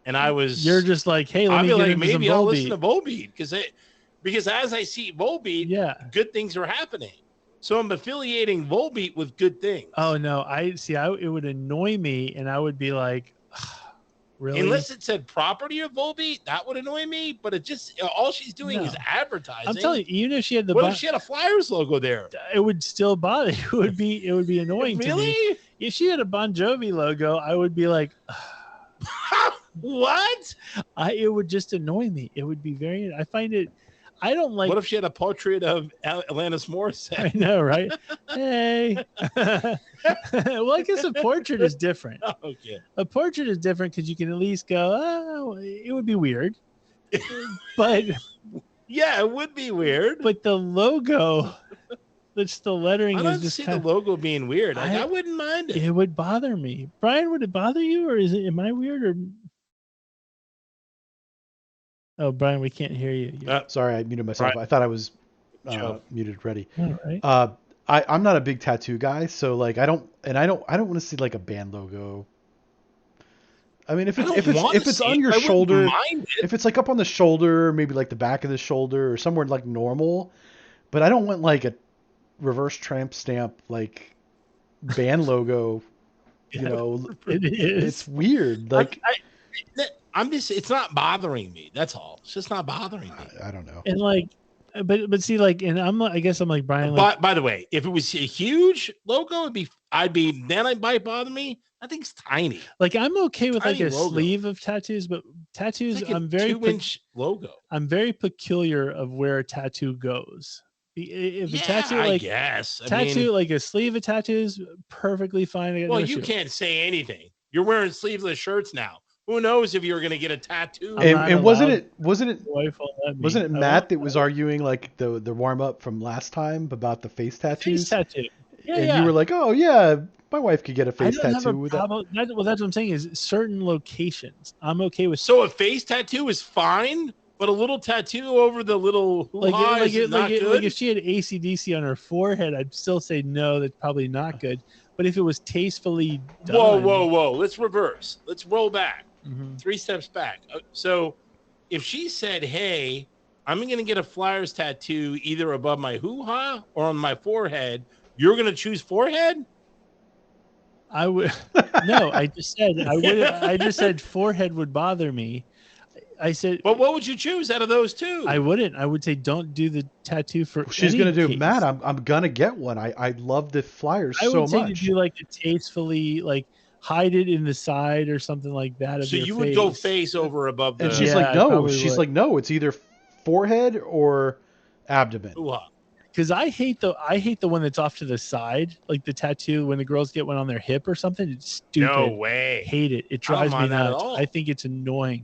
and you're just like, hey, let I'd me be get like, maybe I'll listen to Volbeat. Volbeat because as I see Volbeat, good things are happening. So I'm affiliating Volbeat with good things. Oh no. It would annoy me and I would be like, really? Unless it said property of Volbeat, that would annoy me. But it just all she's doing is advertising. I'm telling you, even if she had what if she had a Flyers logo there? It would still bother. It would be annoying to me. If she had a Bon Jovi logo, I would be like, what? It would just annoy me. It would be very. I find it. I don't like. What if she had a portrait of Alanis Morissette? I know, right? Hey. Well, I guess a portrait is different. Okay. A portrait is different because you can at least go, oh, it would be weird. But yeah, it would be weird. But the logo, the lettering I don't is just see the logo being weird. I wouldn't mind it. It would bother me. Brian, would it bother you, or am I weird? Or oh, Brian, we can't hear you. Sorry, I muted myself. Right. I thought I was muted ready. All right. I'm not a big tattoo guy, so like I don't want to see like a band logo. I mean, if it's on your shoulder, if it's like up on the shoulder, maybe like the back of the shoulder or somewhere like normal, but I don't want like a reverse tramp stamp like band logo. It is. It's weird. Like it's not bothering me. That's all. It's just not bothering me. I don't know. And like, but see, like, and I guess I'm like Brian. Like, by the way, if it was a huge logo, then it might bother me. I think it's tiny. Like I'm okay with like a sleeve of tattoos, but tattoos, like I'm very 2-inch logo. I'm very peculiar of where a tattoo goes. If a tattoo, like, I guess like a sleeve of tattoos, perfectly fine. Well, you can't say anything. You're wearing sleeveless shirts now. Who knows if you're going to get a tattoo? And wasn't it Matt that was arguing like the warm up from last time about the face tattoos? Face tattoo. Yeah, and you were like, oh yeah, my wife could get a face tattoo with that. Well, that's what I'm saying is certain locations I'm okay with. So a face tattoo is fine, but a little tattoo over the little like if she had AC/DC on her forehead, I'd still say no, that's probably not good. But if it was tastefully done, whoa, let's reverse. Let's roll back. Mm-hmm. 3 steps back. So if she said, hey, I'm going to get a Flyers tattoo either above my hoo-ha or on my forehead, you're going to choose forehead? I would. No, I just said I would. I just said forehead would bother me. I said. But what would you choose out of those two? I wouldn't. I would say don't do the tattoo for. She's going to do Matt. I'm going to get one. I love the Flyers so much. I would say to do like the tastefully like. Hide it in the side or something like that. So you would go face over above the... And she's like, no. She's like, no, it's either forehead or abdomen. Because I hate the one that's off to the side, like the tattoo when the girls get one on their hip or something. It's stupid. No way. Hate it. It drives me nuts. I think it's annoying.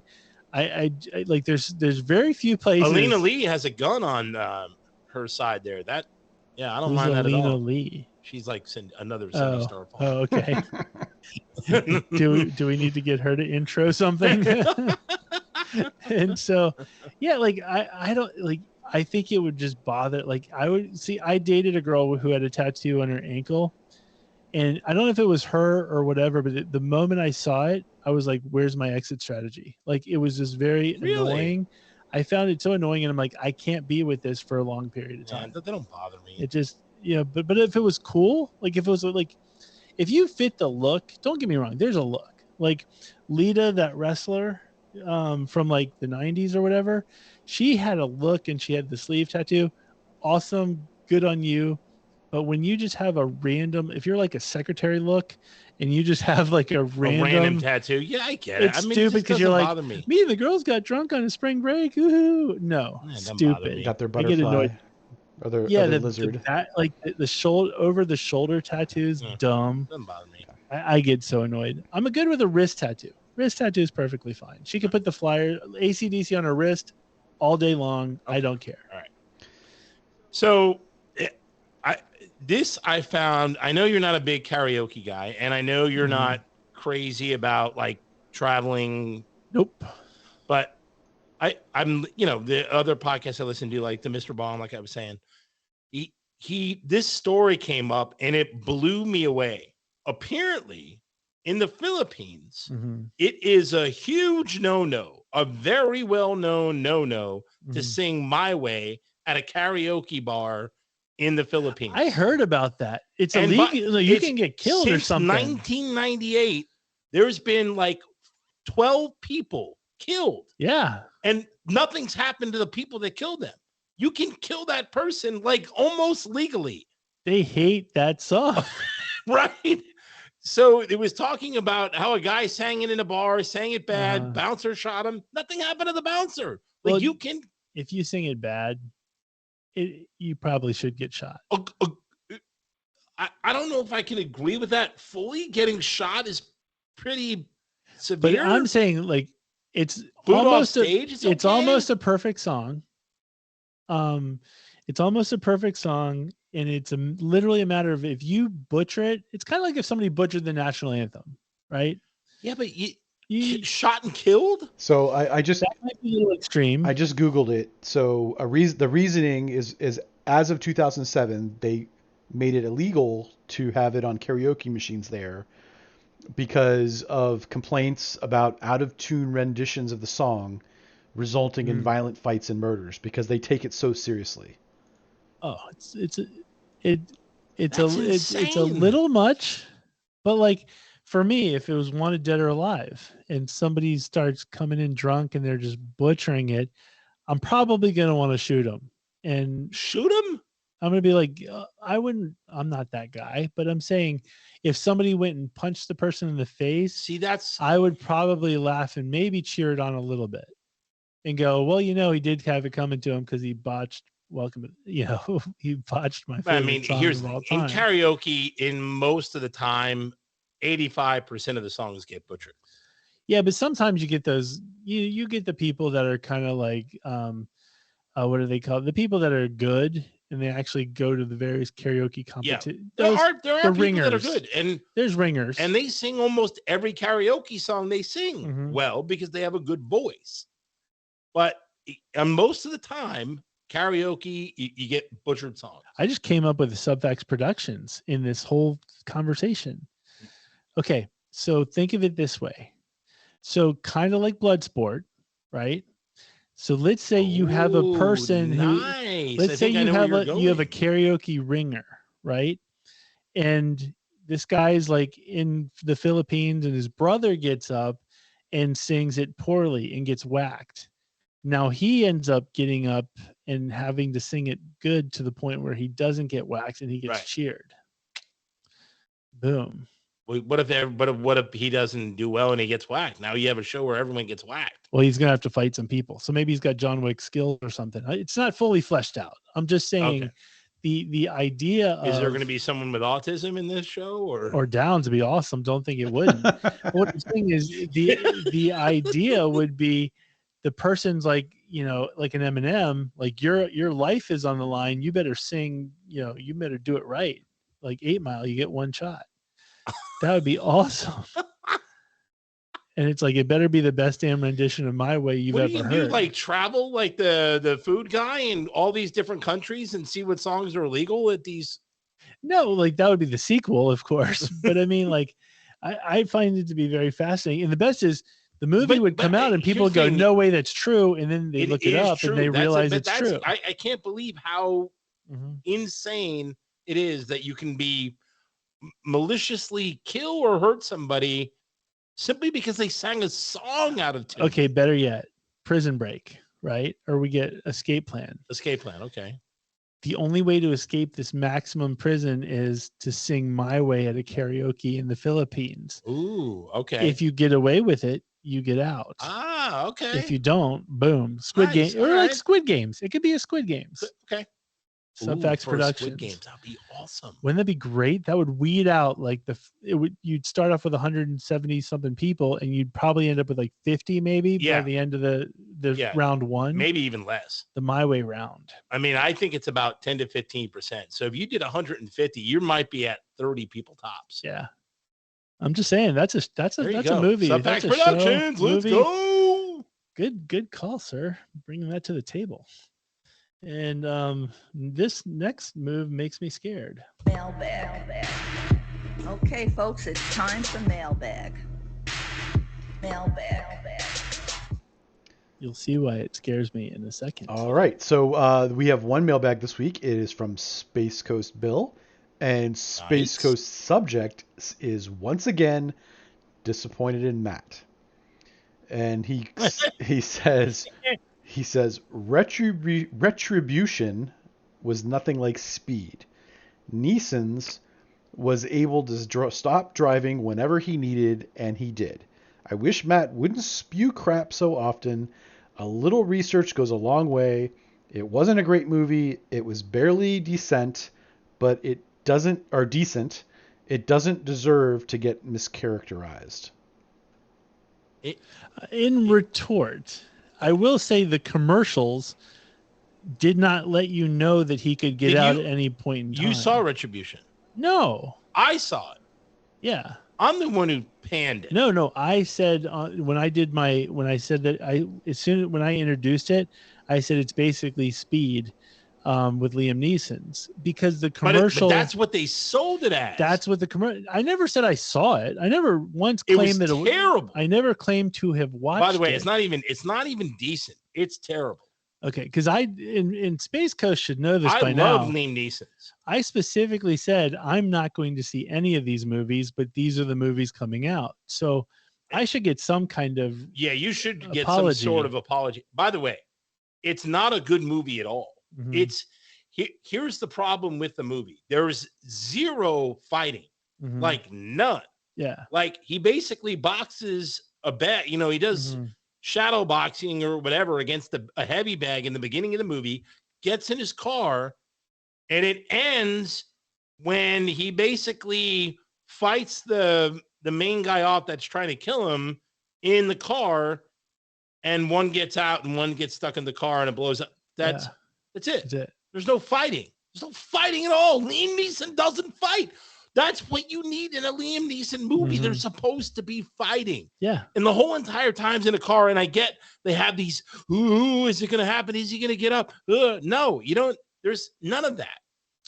I like. There's very few places. Alina Lee has a gun on her side there. I don't mind that at all. Alina Lee. She's like another Cindy Starfall. Oh, okay. do we need to get her to intro something? And so, yeah, like I don't like. I think it would just bother. Like I dated a girl who had a tattoo on her ankle, and I don't know if it was her or whatever. But the moment I saw it, I was like, where's my exit strategy? Like, it was just very annoying. I found it so annoying, and I'm like, I can't be with this for a long period of time. They don't bother me. It just, but if it was cool, like if it was like, if you fit the look, don't get me wrong, there's a look. Like Lita, that wrestler from like the 90s or whatever, she had a look and she had the sleeve tattoo. Awesome, good on you. But when you just have a random, if you're like a secretary look and you just have like a random tattoo, yeah, I get it. It's stupid because you're like, me and the girls got drunk on a spring break. Ooh, no, stupid. Got their butterfly. Or their lizard. The shoulder, over the shoulder tattoos, dumb. Doesn't bother me. I get so annoyed. I'm good with a wrist tattoo. Wrist tattoo is perfectly fine. She could put the flyer AC/DC on her wrist all day long. Okay. I don't care. All right. So, I found. I know you're not a big karaoke guy, and I know you're not crazy about like traveling. Nope. But I'm the other podcasts I listen to, like the Mr. Baum, like I was saying, this story came up and it blew me away. Apparently, in the Philippines, it is a huge no-no, a very well-known no-no to sing "My Way" at a karaoke bar in the Philippines. I heard about that. It's illegal. You can get killed or something. Since 1998, there's been like 12 people killed. Yeah. And nothing's happened to the people that killed them. You can kill that person like almost legally. They hate that song. Right. So it was talking about how a guy sang it in a bar, sang it bad, bouncer shot him. Nothing happened to the bouncer. Like, well, if you sing it bad, you probably should get shot. I don't know if I can agree with that fully. Getting shot is pretty severe. But I'm saying, like, it's almost it's almost a perfect song. It's almost a perfect song, and it's literally a matter of if you butcher it. It's kind of like if somebody butchered the national anthem, right? Yeah, but you shot and killed. So I just that might be a little extreme. I just Googled it. So the reasoning is as of 2007 they made it illegal to have it on karaoke machines there because of complaints about out of tune renditions of the song resulting in violent fights and murders because they take it so seriously. Oh, it's a little much, but like for me, if it was Wanted Dead or Alive and somebody starts coming in drunk and they're just butchering it, I'm probably going to want to shoot them. And shoot them? I'm going to be like, I'm not that guy, but I'm saying if somebody went and punched the person in the face, I would probably laugh and maybe cheer it on a little bit and go, well, he did have it coming to him because he botched he botched my favorite song of all time. In karaoke, in most of the time, 85% of the songs get butchered. Yeah, but sometimes you get those, you get the people that are kind of like, what are they called? The people that are good and they actually go to the various karaoke competitions. Yeah. There are people ringers that are good, and there's ringers, and they sing almost every karaoke song they sing well because they have a good voice. But most of the time, karaoke, you get butchered songs. I just came up with the Subfacts Productions in this whole conversation. Okay, so think of it this way. So kind of like Bloodsport, right? So let's say you have a person who, let's say you have a karaoke ringer, right? And this guy's like in the Philippines and his brother gets up and sings it poorly and gets whacked. Now he ends up getting up and having to sing it good to the point where he doesn't get whacked and he gets cheered. Boom. What if he doesn't do well and he gets whacked? Now you have a show where everyone gets whacked. Well, he's gonna have to fight some people. So maybe he's got John Wick skills or something. It's not fully fleshed out. I'm just saying the idea of, is there going to be someone with autism in this show or Downs would be awesome. Don't think it wouldn't. What I'm saying is the idea would be the person's like, like an Eminem, like your life is on the line. You better sing, you better do it right. Like 8 Mile, you get one shot. That would be awesome. And it's like, it better be the best damn rendition of My Way you've ever heard. Do you like travel like the food guy in all these different countries and see what songs are illegal at these? No, like that would be the sequel, of course. But I mean, like, I find it to be very fascinating. And the best is the movie would come out and people here's the go, thing. "No way, that's true." And then they look it is up true. and they realize it's true. I can't believe how Mhm. insane it is that you can be maliciously kill or hurt somebody simply because they sang a song out of tune. Okay, better yet, Prison Break, right? Or we get Escape Plan. Escape Plan, okay. The only way to escape this maximum prison is to sing My Way at a karaoke in the Philippines. Ooh, okay. If you get away with it, you get out. Ah, okay. If you don't, boom. Squid Game, or like Squid Games. It could be a Squid Games. Okay. Subfacts Productions. Squid Games, that'd be awesome. Wouldn't that be great? That would weed out like you'd start off with 170 something people, and you'd probably end up with like 50 maybe by the end of the round one. Maybe even less. The My Way round. I mean, I think it's about 10 to 15%. So if you did 150, you might be at 30 people tops. Yeah. I'm just saying that's a movie. Subfacts Productions, let's go. Good call, sir. Bringing that to the table. And this next move makes me scared. Mailbag. Okay, folks, it's time for mailbag. Mailbag. You'll see why it scares me in a second. All right. So we have one mailbag this week. It is from Space Coast Bill. And Space Coast subject is once again disappointed in Matt. And he says retribution was nothing like Speed. Neeson's was able to stop driving whenever he needed, and he did. I wish Matt wouldn't spew crap so often. A little research goes a long way. It wasn't a great movie. It was barely decent, but it doesn't deserve to get mischaracterized. In retort, I will say the commercials did not let you know that he could get out at any point in time. You saw Retribution? No. I saw it. Yeah. I'm the one who panned it. No. I said when I introduced it, I said it's basically Speed with Liam Neeson's, because the commercial. But that's what they sold it as. That's what the commercial. I never said I saw it. I never once claimed that it was terrible. I never claimed to have watched it. By the way, it's not even decent. It's terrible. Okay, because in Space Coast should know this by now. I love Liam Neeson's. I specifically said I'm not going to see any of these movies, but these are the movies coming out. So I should get some kind of you should get apology. some sort of apology. By the way, it's not a good movie at all. Mm-hmm. Here's the problem with the movie. There's zero fighting, like none. Yeah, like he basically boxes a bag. He does. Shadow boxing or whatever against a heavy bag in the beginning of the movie, gets in his car, and it ends when he basically fights the main guy off that's trying to kill him in the car, and one gets out and one gets stuck in the car and it blows up. That's it. That's it. There's no fighting. There's no fighting at all. Liam Neeson doesn't fight. That's what you need in a Liam Neeson movie. They're supposed to be fighting. Yeah. And the whole entire time's in a car. And I get they have these, is it going to happen? Is he going to get up? No, you don't. There's none of that.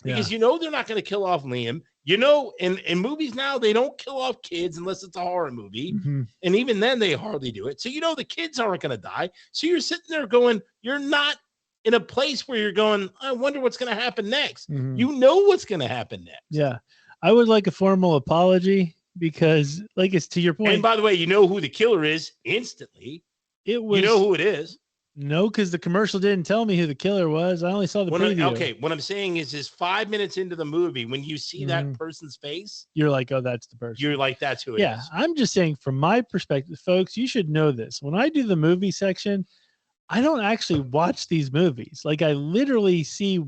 Because they're not going to kill off Liam. In movies now, they don't kill off kids unless it's a horror movie. And even then, they hardly do it. So, the kids aren't going to die. So you're sitting there going, you're not in a place where you're going, I wonder what's going to happen next. You know what's going to happen next. Yeah. I would like a formal apology because, like, it's to your point. And by the way, you know who the killer is instantly. It was. You know who it is. No, because the commercial didn't tell me who the killer was. I only saw the preview. What I'm saying is 5 minutes into the movie, when you see that person's face, you're like, oh, that's the person. You're like, that's who it is. Yeah, I'm just saying from my perspective, folks, you should know this. When I do the movie section, I don't actually watch these movies. Like, I literally see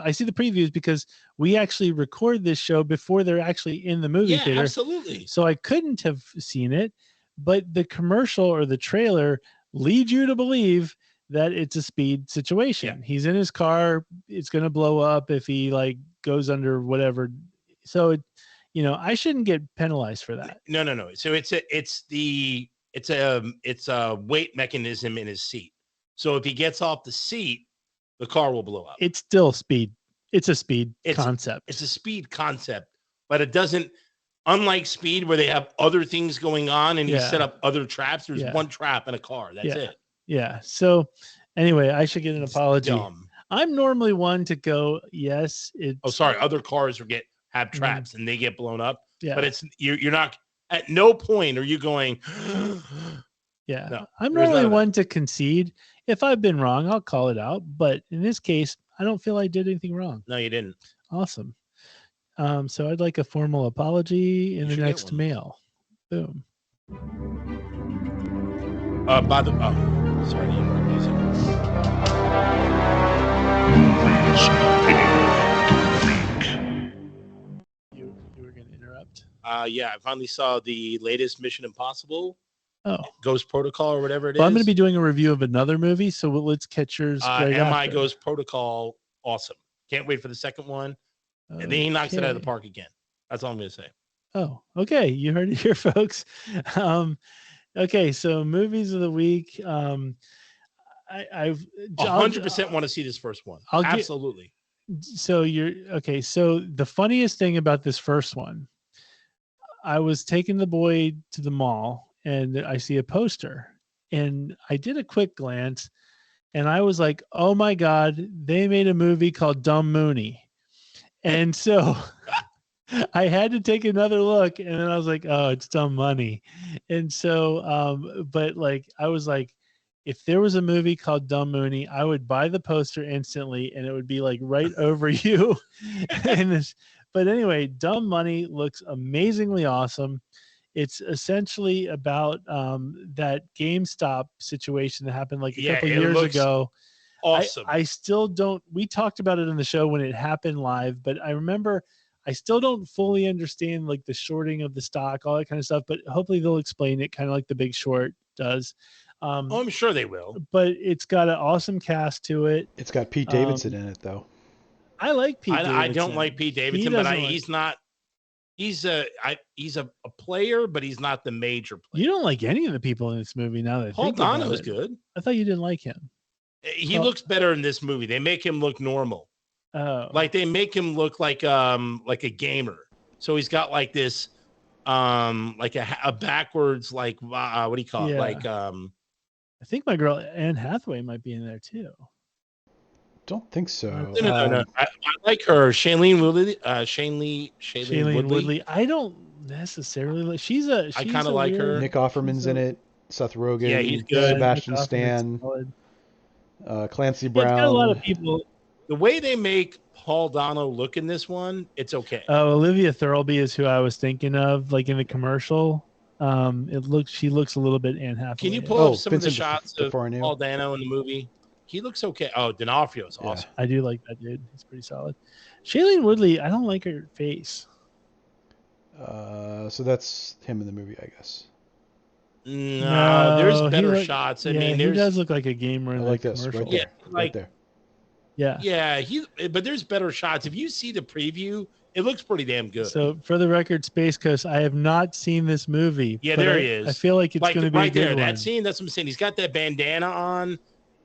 I see the previews because we actually record this show before they're actually in the movie theater. Yeah, absolutely. So I couldn't have seen it, but the commercial or the trailer leads you to believe that it's a Speed situation. Yeah. He's in his car. It's going to blow up if he goes under whatever. So I shouldn't get penalized for that. No. So it's a weight mechanism in his seat. So if he gets off the seat, the car will blow up. It's still Speed. It's a Speed concept. It's a Speed concept, but it doesn't. Unlike Speed, where they have other things going on and you Yeah. set up other traps, there's Yeah. one trap in a car. That's it. Yeah. So anyway, I should get an It's apology. dumb. I'm normally one to go, yes, it's Oh, sorry. Other cars have traps and they get blown up. Yeah. But you're not at no point are you going. Yeah. No, I'm there's normally none of that. one to concede. If I've been wrong, I'll call it out. But in this case, I don't feel I did anything wrong. No, you didn't. Awesome. So I'd like a formal apology in You the should get next one. mail. Boom. Sorry to interrupt music. You were going to interrupt? Yeah, I finally saw the latest Mission Impossible. Oh. Ghost Protocol or whatever it is. Well, I'm going to be doing a review of another movie, so let's catch yours right MI after. Ghost Protocol, awesome. Can't wait for the second one. And then he knocks it out of the park again. That's all I'm going to say. Oh, okay. You heard it here, folks. Okay, so movies of the week. I've 100% want to see this first one. Absolutely. So the funniest thing about this first one, I was taking the boy to the mall and I see a poster and I did a quick glance and I was like, oh my God, they made a movie called Dumb Mooney. And so I had to take another look and then I was like, oh, it's Dumb Money. And so, but like, I was like, if there was a movie called Dumb Mooney, I would buy the poster instantly and it would be like right over you. But anyway, Dumb Money looks amazingly awesome. It's essentially about that GameStop situation that happened like a couple years ago. Awesome. I still don't, we talked about it on the show when it happened live, but I remember I still don't fully understand like the shorting of the stock, all that kind of stuff, but hopefully they'll explain it kind of like The Big Short does. I'm sure they will. But it's got an awesome cast to it. It's got Pete Davidson in it, though. I like Pete Davidson. I don't like Pete Davidson, but he's not. He's a player, but he's not the major player. You don't like any of the people in this movie now that Paul Dano is good. I thought you didn't like him. He looks better in this movie. They make him look normal. Oh. Like they make him look like a gamer. So he's got like this like a backwards like what do you call it? Like I think my girl Anne Hathaway might be in there too. Don't think so. No. I like her. Shailene Woodley. Shailene Woodley. I don't necessarily like. I kind of like her. Nick Offerman's in it. Seth Rogen. Yeah, he's good. Sebastian Stan. Clancy Brown. It's got a lot of people. The way they make Paul Dano look in this one, it's okay. Olivia Thirlby is who I was thinking of, like in the commercial. She looks a little bit Anne Hathaway. Can you pull up some of the shots of Paul Dano in the movie? He looks okay. Oh, D'Onofrio is awesome. I do like that dude. He's pretty solid. Shailene Woodley, I don't like her face. So that's him in the movie, I guess. No, there's better shots. I mean, he does look like a gamer in like the this commercial. right there. Right there. Yeah. But there's better shots. If you see the preview, it looks pretty damn good. So for the record, Space Coast, I have not seen this movie. Yeah, there he is. I feel like it's going to be right a good there. one. That scene, that's what I'm saying. He's got that bandana on.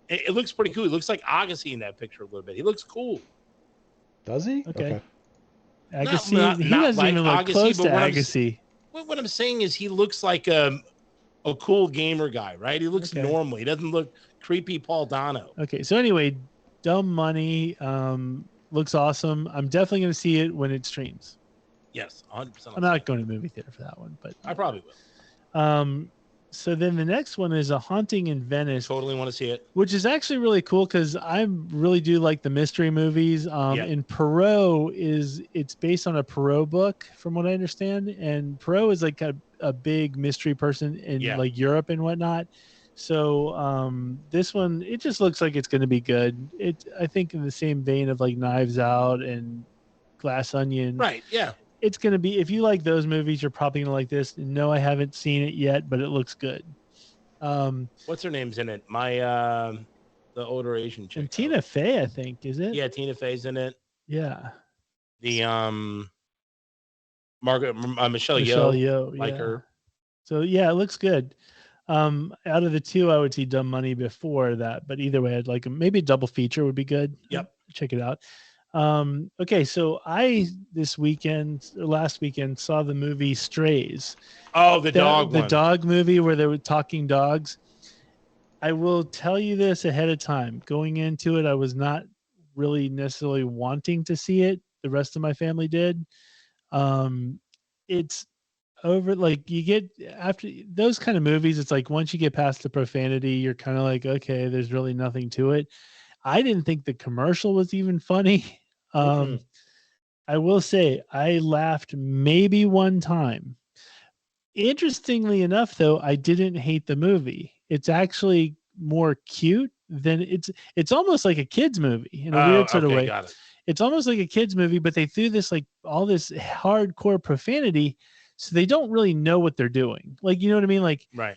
It looks pretty cool. He looks like Agassi in that picture a little bit. He looks cool. Does he? Okay. Agassi, he doesn't like even look Agassi, close to but Agassi. What I'm saying is he looks like a cool gamer guy, right? He looks normal. He doesn't look creepy Paul Dano. Okay, so anyway, Dumb Money looks awesome. I'm definitely going to see it when it streams. Yes, 100%. I'm not going to the movie theater for that one, but I probably will. So then the next one is A Haunting in Venice. Totally want to see it. Which is actually really cool because I really do like the mystery movies. And Perot it's based on a Perot book, from what I understand. And Perot is like a big mystery person in like Europe and whatnot. So this one, it just looks like it's going to be good. I think in the same vein of like Knives Out and Glass Onion. Right. Yeah. It's going to be, if you like those movies, you're probably going to like this. No, I haven't seen it yet, but it looks good. What's her name's in it? The older Asian chick. And Tina Fey, I think, is it? Yeah, Tina Fey's in it. Yeah. The Michelle Yeoh, like her. So yeah, it looks good. Out of the two, I would see Dumb Money before that, but either way, I'd like maybe a double feature would be good. Yep. Check it out. Okay, so last weekend saw the movie Strays. Oh, the dog The one. dog movie where they were talking dogs. I will tell you this ahead of time. Going into it, I was not really necessarily wanting to see it. The rest of my family did. It's over, like, you get after those kind of movies, it's like once you get past the profanity, you're kind of like, okay, there's really nothing to it. I didn't think the commercial was even funny. I will say I laughed maybe one time. Interestingly enough, though, I didn't hate the movie. It's actually more cute than it's almost like a kids movie in a weird sort of way. Got it. It's almost like a kids movie, but they threw this, like, all this hardcore profanity, so they don't really know what they're doing. Like, you know what I mean? Like, Right.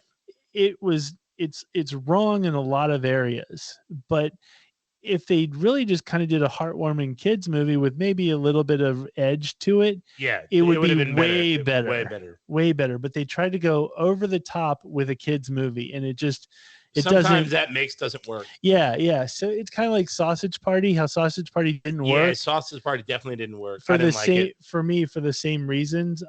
it's wrong in a lot of areas, but if they really just kind of did a heartwarming kids movie with maybe a little bit of edge to it, Yeah, it would have be been way better. better. Way better. But they tried to go over the top with a kids movie, and it sometimes that mix doesn't work. Yeah. So it's kind of like Sausage Party. How Sausage Party didn't work. Yeah, Sausage Party definitely didn't work. For me, for the same reasons.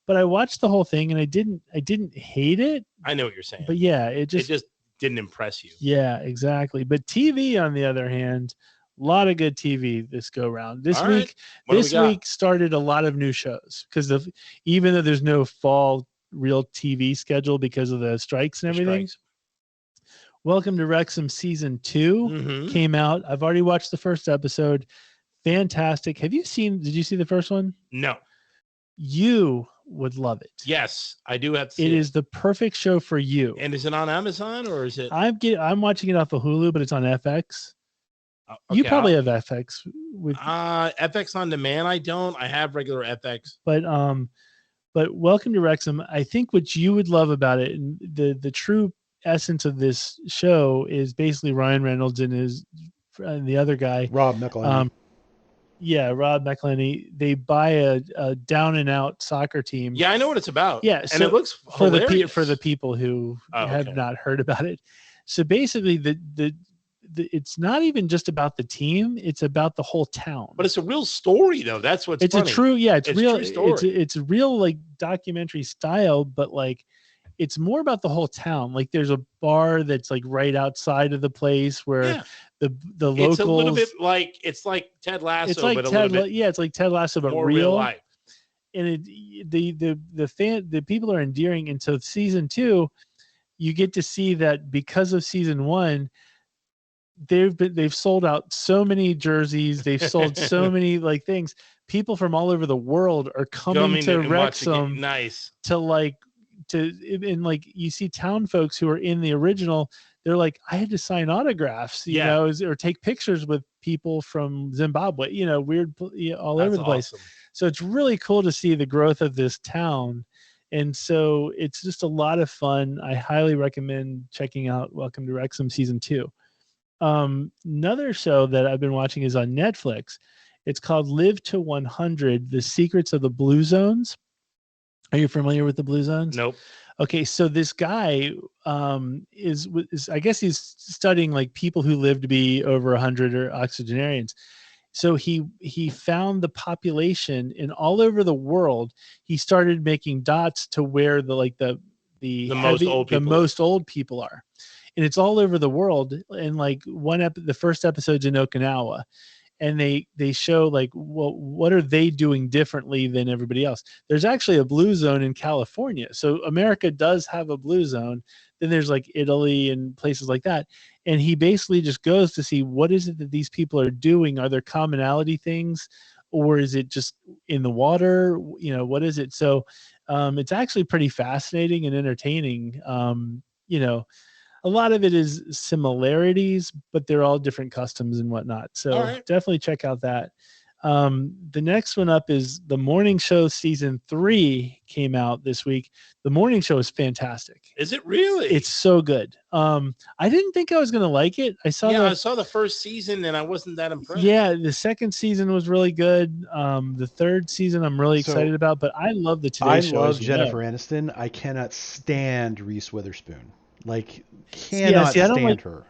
But I watched the whole thing, and I didn't hate it. I know what you're saying. But yeah, it just didn't impress you. Yeah, exactly. But TV, on the other hand, a lot of good TV this go round. This week started a lot of new shows because even though there's no fall real TV schedule because of the strikes and everything. Welcome to Wrexham season 2 came out. I've already watched the first episode. Fantastic. Did you see the first one? No. You would love it. Yes, I do have to see it. It is the perfect show for you. And is it on Amazon or is it? I'm watching it off of Hulu, but it's on FX. Okay, you probably have FX with FX on demand. I don't. I have regular FX. But Welcome to Wrexham. I think what you would love about it, and the true essence of this show, is basically Ryan Reynolds and the other guy, Rob McElhenney. Rob McElhenney. They buy a down and out soccer team. Yeah, I know what it's about. Yeah, and it looks hilarious. for the people who have not heard about it. So basically, it's not even just about the team; it's about the whole town. But it's a real story, though. That's what's funny. It's real. True story. It's real, like, documentary style, but like it's more about the whole town. Like, there's a bar that's like right outside of the place where the locals. It's a little bit like Ted Lasso. It's like it's like Ted Lasso, but real life. And the people are endearing. And so season 2, you get to see that because of season 1, they've sold out so many jerseys. They've sold so many like things. People from all over the world are coming to Wrexham. Nice. And like, you see town folks who are in the original. They're like, I had to sign autographs, you know, or take pictures with people from Zimbabwe, weird, all over the place. Awesome. So it's really cool to see the growth of this town. And so it's just a lot of fun. I highly recommend checking out Welcome to Wrexham season 2. Another show that I've been watching is on Netflix. It's called Live to 100: The Secrets of the Blue Zones. Are you familiar with the Blue Zones? Nope. Okay, so this guy is I guess he's studying like people who live to be over 100 or octogenarians. So he found the population in all over the world. He started making dots to where the most old people are, and it's all over the world. And like the first episode's in Okinawa. And they show like, well, what are they doing differently than everybody else? There's actually a blue zone in California. So America does have a blue zone. Then there's like Italy and places like that. And he basically just goes to see what is it that these people are doing? Are there commonality things, or is it just in the water? What is it? So it's actually pretty fascinating and entertaining. A lot of it is similarities, but they're all different customs and whatnot. So definitely check out that. The next one up is The Morning Show season 3 came out this week. The Morning Show is fantastic. Is it really? It's so good. I didn't think I was going to like it. I saw the first season and I wasn't that impressed. Yeah, the second season was really good. The third season I'm really excited about, but I love the Today Show. I love Jennifer Aniston. I cannot stand Reese Witherspoon. Cannot stand her.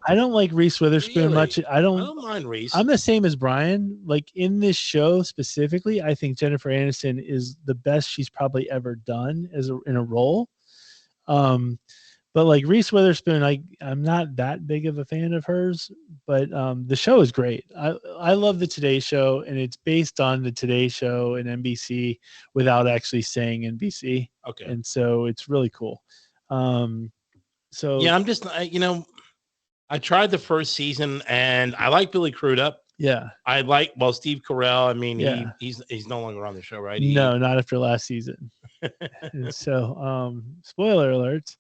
I don't like Reese Witherspoon Really? much. I don't mind Reese. I'm the same as Brian. Like in this show specifically, I think Jennifer Aniston is the best she's probably ever done in a role. But like Reese Witherspoon, I'm not that big of a fan of hers, but the show is great. I love the Today Show, and it's based on the Today Show and NBC without actually saying NBC. Okay. And so it's really cool. So yeah, I'm just I tried the first season and I like Billy Crudup. yeah, I like Steve Carell. I mean, Yeah. he's no longer on the show, right? no, not after last season. And so spoiler alerts.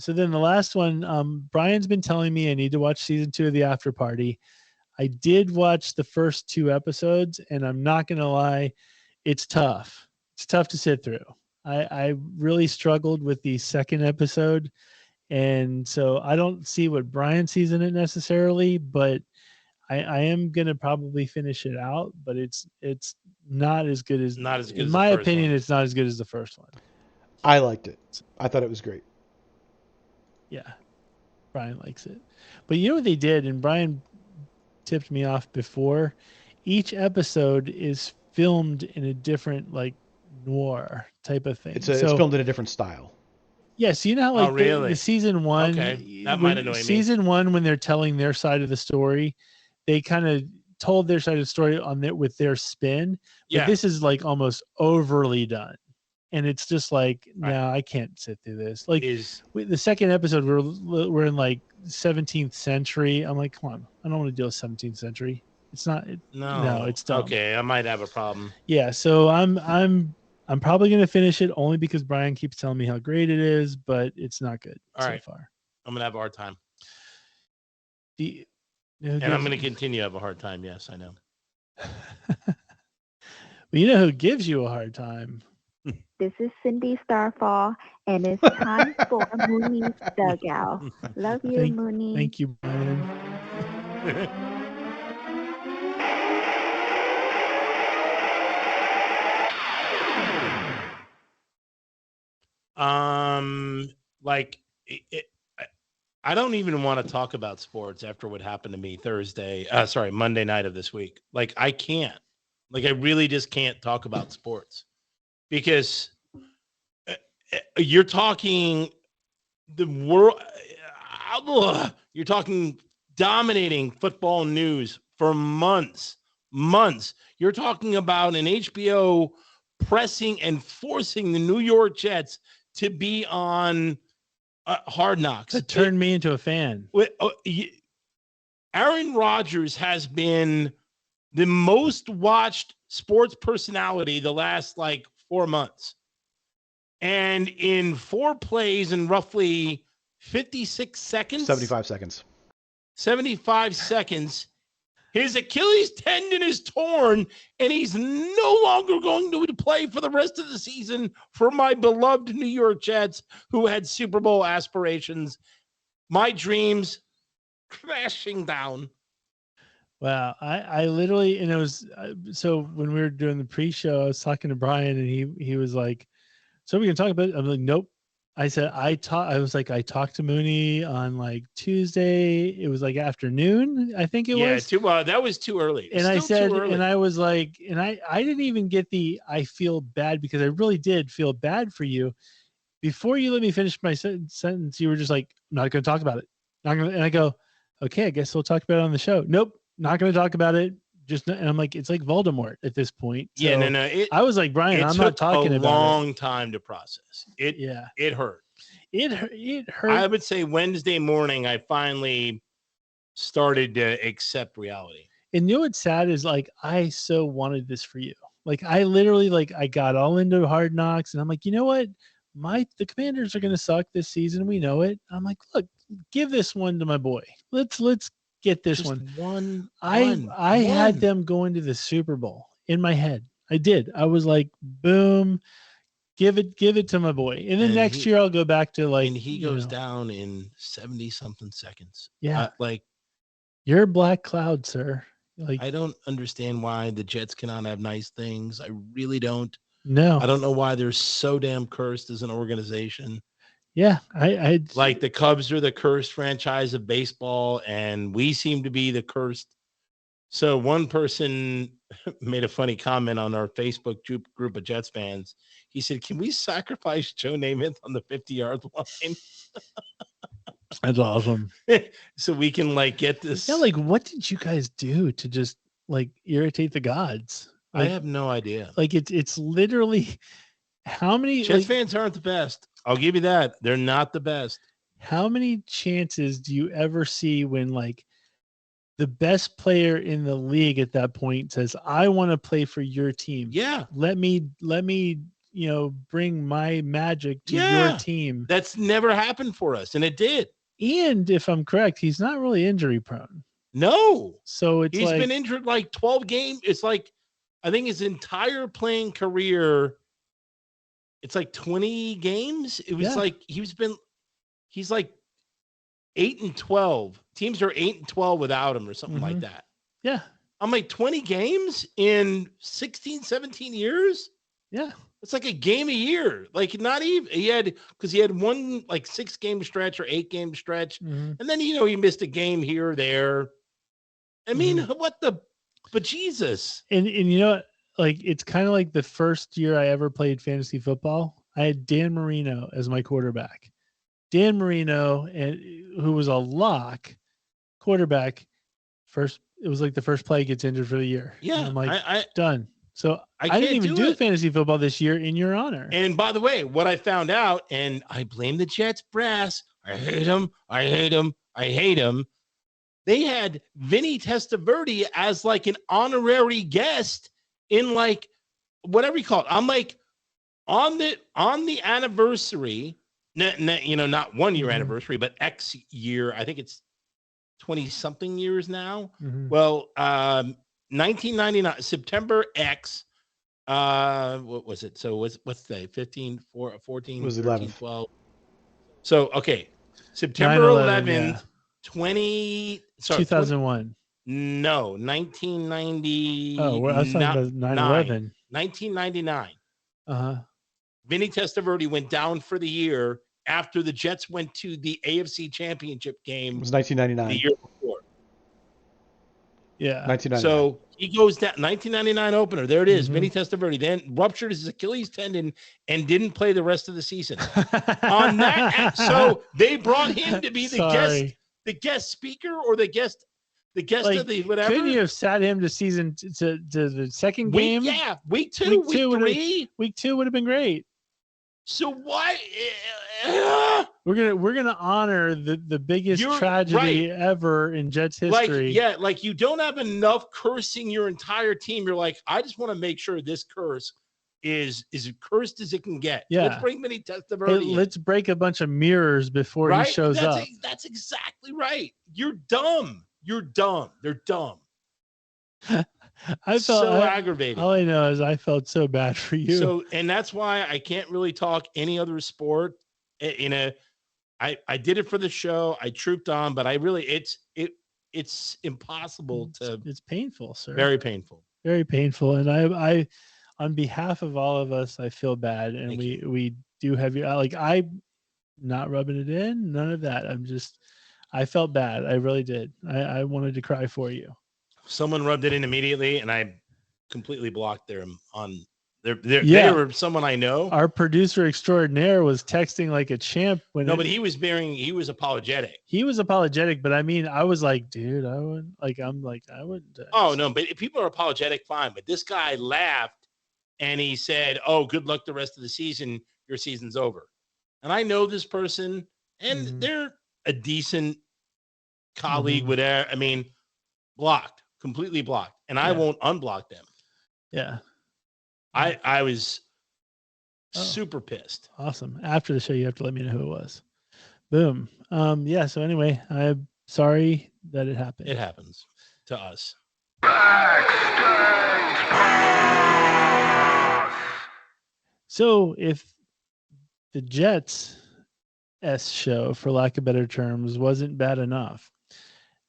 So then the last one, Brian's been telling me I need to watch season 2 of the Afterparty. I did watch the first 2 episodes, and I'm not gonna lie, it's tough. It's tough to sit through. I really struggled with the second episode, and so I don't see what Brian sees in it necessarily, but I am gonna probably finish it out. But it's not as good as, Not as good in as my the first opinion. one. It's not as good as the first one. I liked it. I thought it was great. Yeah, Brian likes it. But you know what they did, and Brian tipped me off before. Each episode is filmed in a different like noir type of thing. It's filmed in a different style. Yes, you know how like really? the season one. Okay, that might annoy me. Season 1, when they're telling their side of the story, they kind of told their side of the story with their spin. But Yeah. this is like almost overly done, and it's just like, Right. no, I can't sit through this. Like Is the second episode, we're in like 17th century. I'm like, come on, I don't want to deal with 17th century. It's not. No, it's dumb. Okay, I might have a problem. Yeah, so I'm probably gonna finish it only because Brian keeps telling me how great it is, but it's not good All so right. far. I'm gonna have a hard time, And and I'm gonna continue to have a hard time. Yes, I know. Well, you know who gives you a hard time? This is Cindy Starfall, and it's time for Mooney's Dugout. Love you, Mooney. Thank you, Brian. Like I don't even want to talk about sports after what happened to me Monday night of this week. Like I can't. Like I really just can't talk about sports because you're talking the world. You're talking dominating football news for months. You're talking about an HBO pressing and forcing the New York Jets to be on Hard Knocks. That turned me into a fan. Aaron Rodgers has been the most watched sports personality the last 4 months. And in 4 plays in roughly 56 seconds, 75 seconds, his Achilles tendon is torn, and he's no longer going to play for the rest of the season for my beloved New York Jets, who had Super Bowl aspirations. My dreams crashing down. Wow, I literally, and it was so when we were doing the pre-show, I was talking to Brian, and he was like, "So we can talk about it?" I'm like, "Nope." I said, I talked to Mooney on Tuesday. It was afternoon, I think it was. Yeah, that was too early. And I said, and I was like, and I didn't even get I feel bad, because I really did feel bad for you. Before you let me finish my sentence, you were just like, "I'm not going to talk about it." And I go, "Okay, I guess we'll talk about it on the show." Nope, not going to talk about it. And I'm like, it's like Voldemort at this point. So yeah, no. I was like, Brian, I'm not talking about it. It took a long time to process. It hurt. It hurt. I would say Wednesday morning, I finally started to accept reality. And you know what's sad is I so wanted this for you. I literally I got all into Hard Knocks, and I'm like, you know what? The Commanders are going to suck this season. We know it. I'm like, look, give this one to my boy. Let's get this one. I had them going to the Super Bowl in my head. I did. I was like, boom, give it to my boy. And then next year I'll go back to and he goes down in 70 something seconds. Yeah. You're a black cloud, sir. I don't understand why the Jets cannot have nice things. I really don't. No. I don't know why they're so damn cursed as an organization. Yeah, I Like the Cubs are the cursed franchise of baseball, and we seem to be the cursed. So one person made a funny comment on our Facebook group of Jets fans. He said, "Can we sacrifice Joe Namath on the 50-yard line That's awesome. so we can like get this?" Yeah, like what did you guys do to just like irritate the gods? I Like, have no idea. like it's literally how many Jets like, fans aren't the best. I'll give you that. They're not the best. how many chances do you ever see when like the best player in the league at that point says, "I want to play for your team. Yeah. Let me, bring my magic to Yeah. your team." That's never happened for us, and it did. And if I'm correct, he's not really injury prone. No. So it's He's like, been injured like 12 games. It's like, I think his entire playing career, it's like 20 games. It was Yeah. like he's like 8-12. Teams are 8-12 without him or something like that. yeah, I'm like 20 games in 16, 17 years. yeah. It's like a game a year. Like not even he had one like 6-game stretch or 8-game stretch. Mhm. And then, he missed a game here or there. I mean, what the bejesus? And you know what? Like it's kind of like the first year I ever played fantasy football. I had Dan Marino as my quarterback. Dan Marino, and who was a lock quarterback. It was like the first play gets injured for the year. Yeah, and I'm like, I done. So I didn't can't even do do it. fantasy football this year in your honor. And by the way, what I found out, and I blame the Jets brass. I hate them. I hate them. I hate them. They had Vinny Testaverde as like an honorary guest in like whatever you call it. I'm like on the anniversary, not 1 year anniversary, but X year. I think it's 20 something years now. Well, 1999 September X. What was it? So what's the day? 15, 14, was 13, 11th. 12. So okay, September 11th, 2001. No, 1990. Oh, well, I was talking about 9/11. 1999. Uh-huh. Vinny Testaverde went down for the year after the Jets went to the AFC Championship game. It was 1999. The year before. Yeah. 1999. So he goes down. 1999 opener. There it is. Vinny Testaverde then ruptured his Achilles tendon and didn't play the rest of the season. On that, so they brought him to be the guest speaker or the guest like, of the whatever. Couldn't you have sat him to the second game? Week two, week 3. Week 2 would have been great. So why? We're gonna honor the biggest tragedy ever in Jets history. Like you don't have enough cursing your entire team. You're like, I just want to make sure this curse is as cursed as it can get. Yeah. Let's bring Vinny Testaverde. Hey, let's break a bunch of mirrors before he shows up. That's exactly right. You're dumb. You're dumb. They're dumb. I felt so aggravated. All I know is I felt so bad for you. So, and that's why I can't really talk any other sport. I did it for the show. I trooped on, but I really, it's impossible to. It's painful, sir. Very painful. Very painful. And I, on behalf of all of us, I feel bad. And we do have you like, I'm not rubbing it in. None of that. I felt bad. I really did. I wanted to cry for you. Someone rubbed it in immediately, and I completely blocked them on they were someone I know. Our producer extraordinaire was texting like a champ but he was apologetic. He was apologetic, but I mean, I was like, dude, I wouldn't. Oh no, but if people are apologetic, fine. But this guy laughed and he said, "Oh, good luck the rest of the season. Your season's over." And I know this person, and they're a decent colleague. Whatever. I mean, blocked, completely blocked, and I won't unblock them. Yeah. I was super pissed. Awesome. After the show, you have to let me know who it was. Boom. So anyway, I'm sorry that it happened. It happens to us. So if the Jets show, for lack of better terms, wasn't bad enough,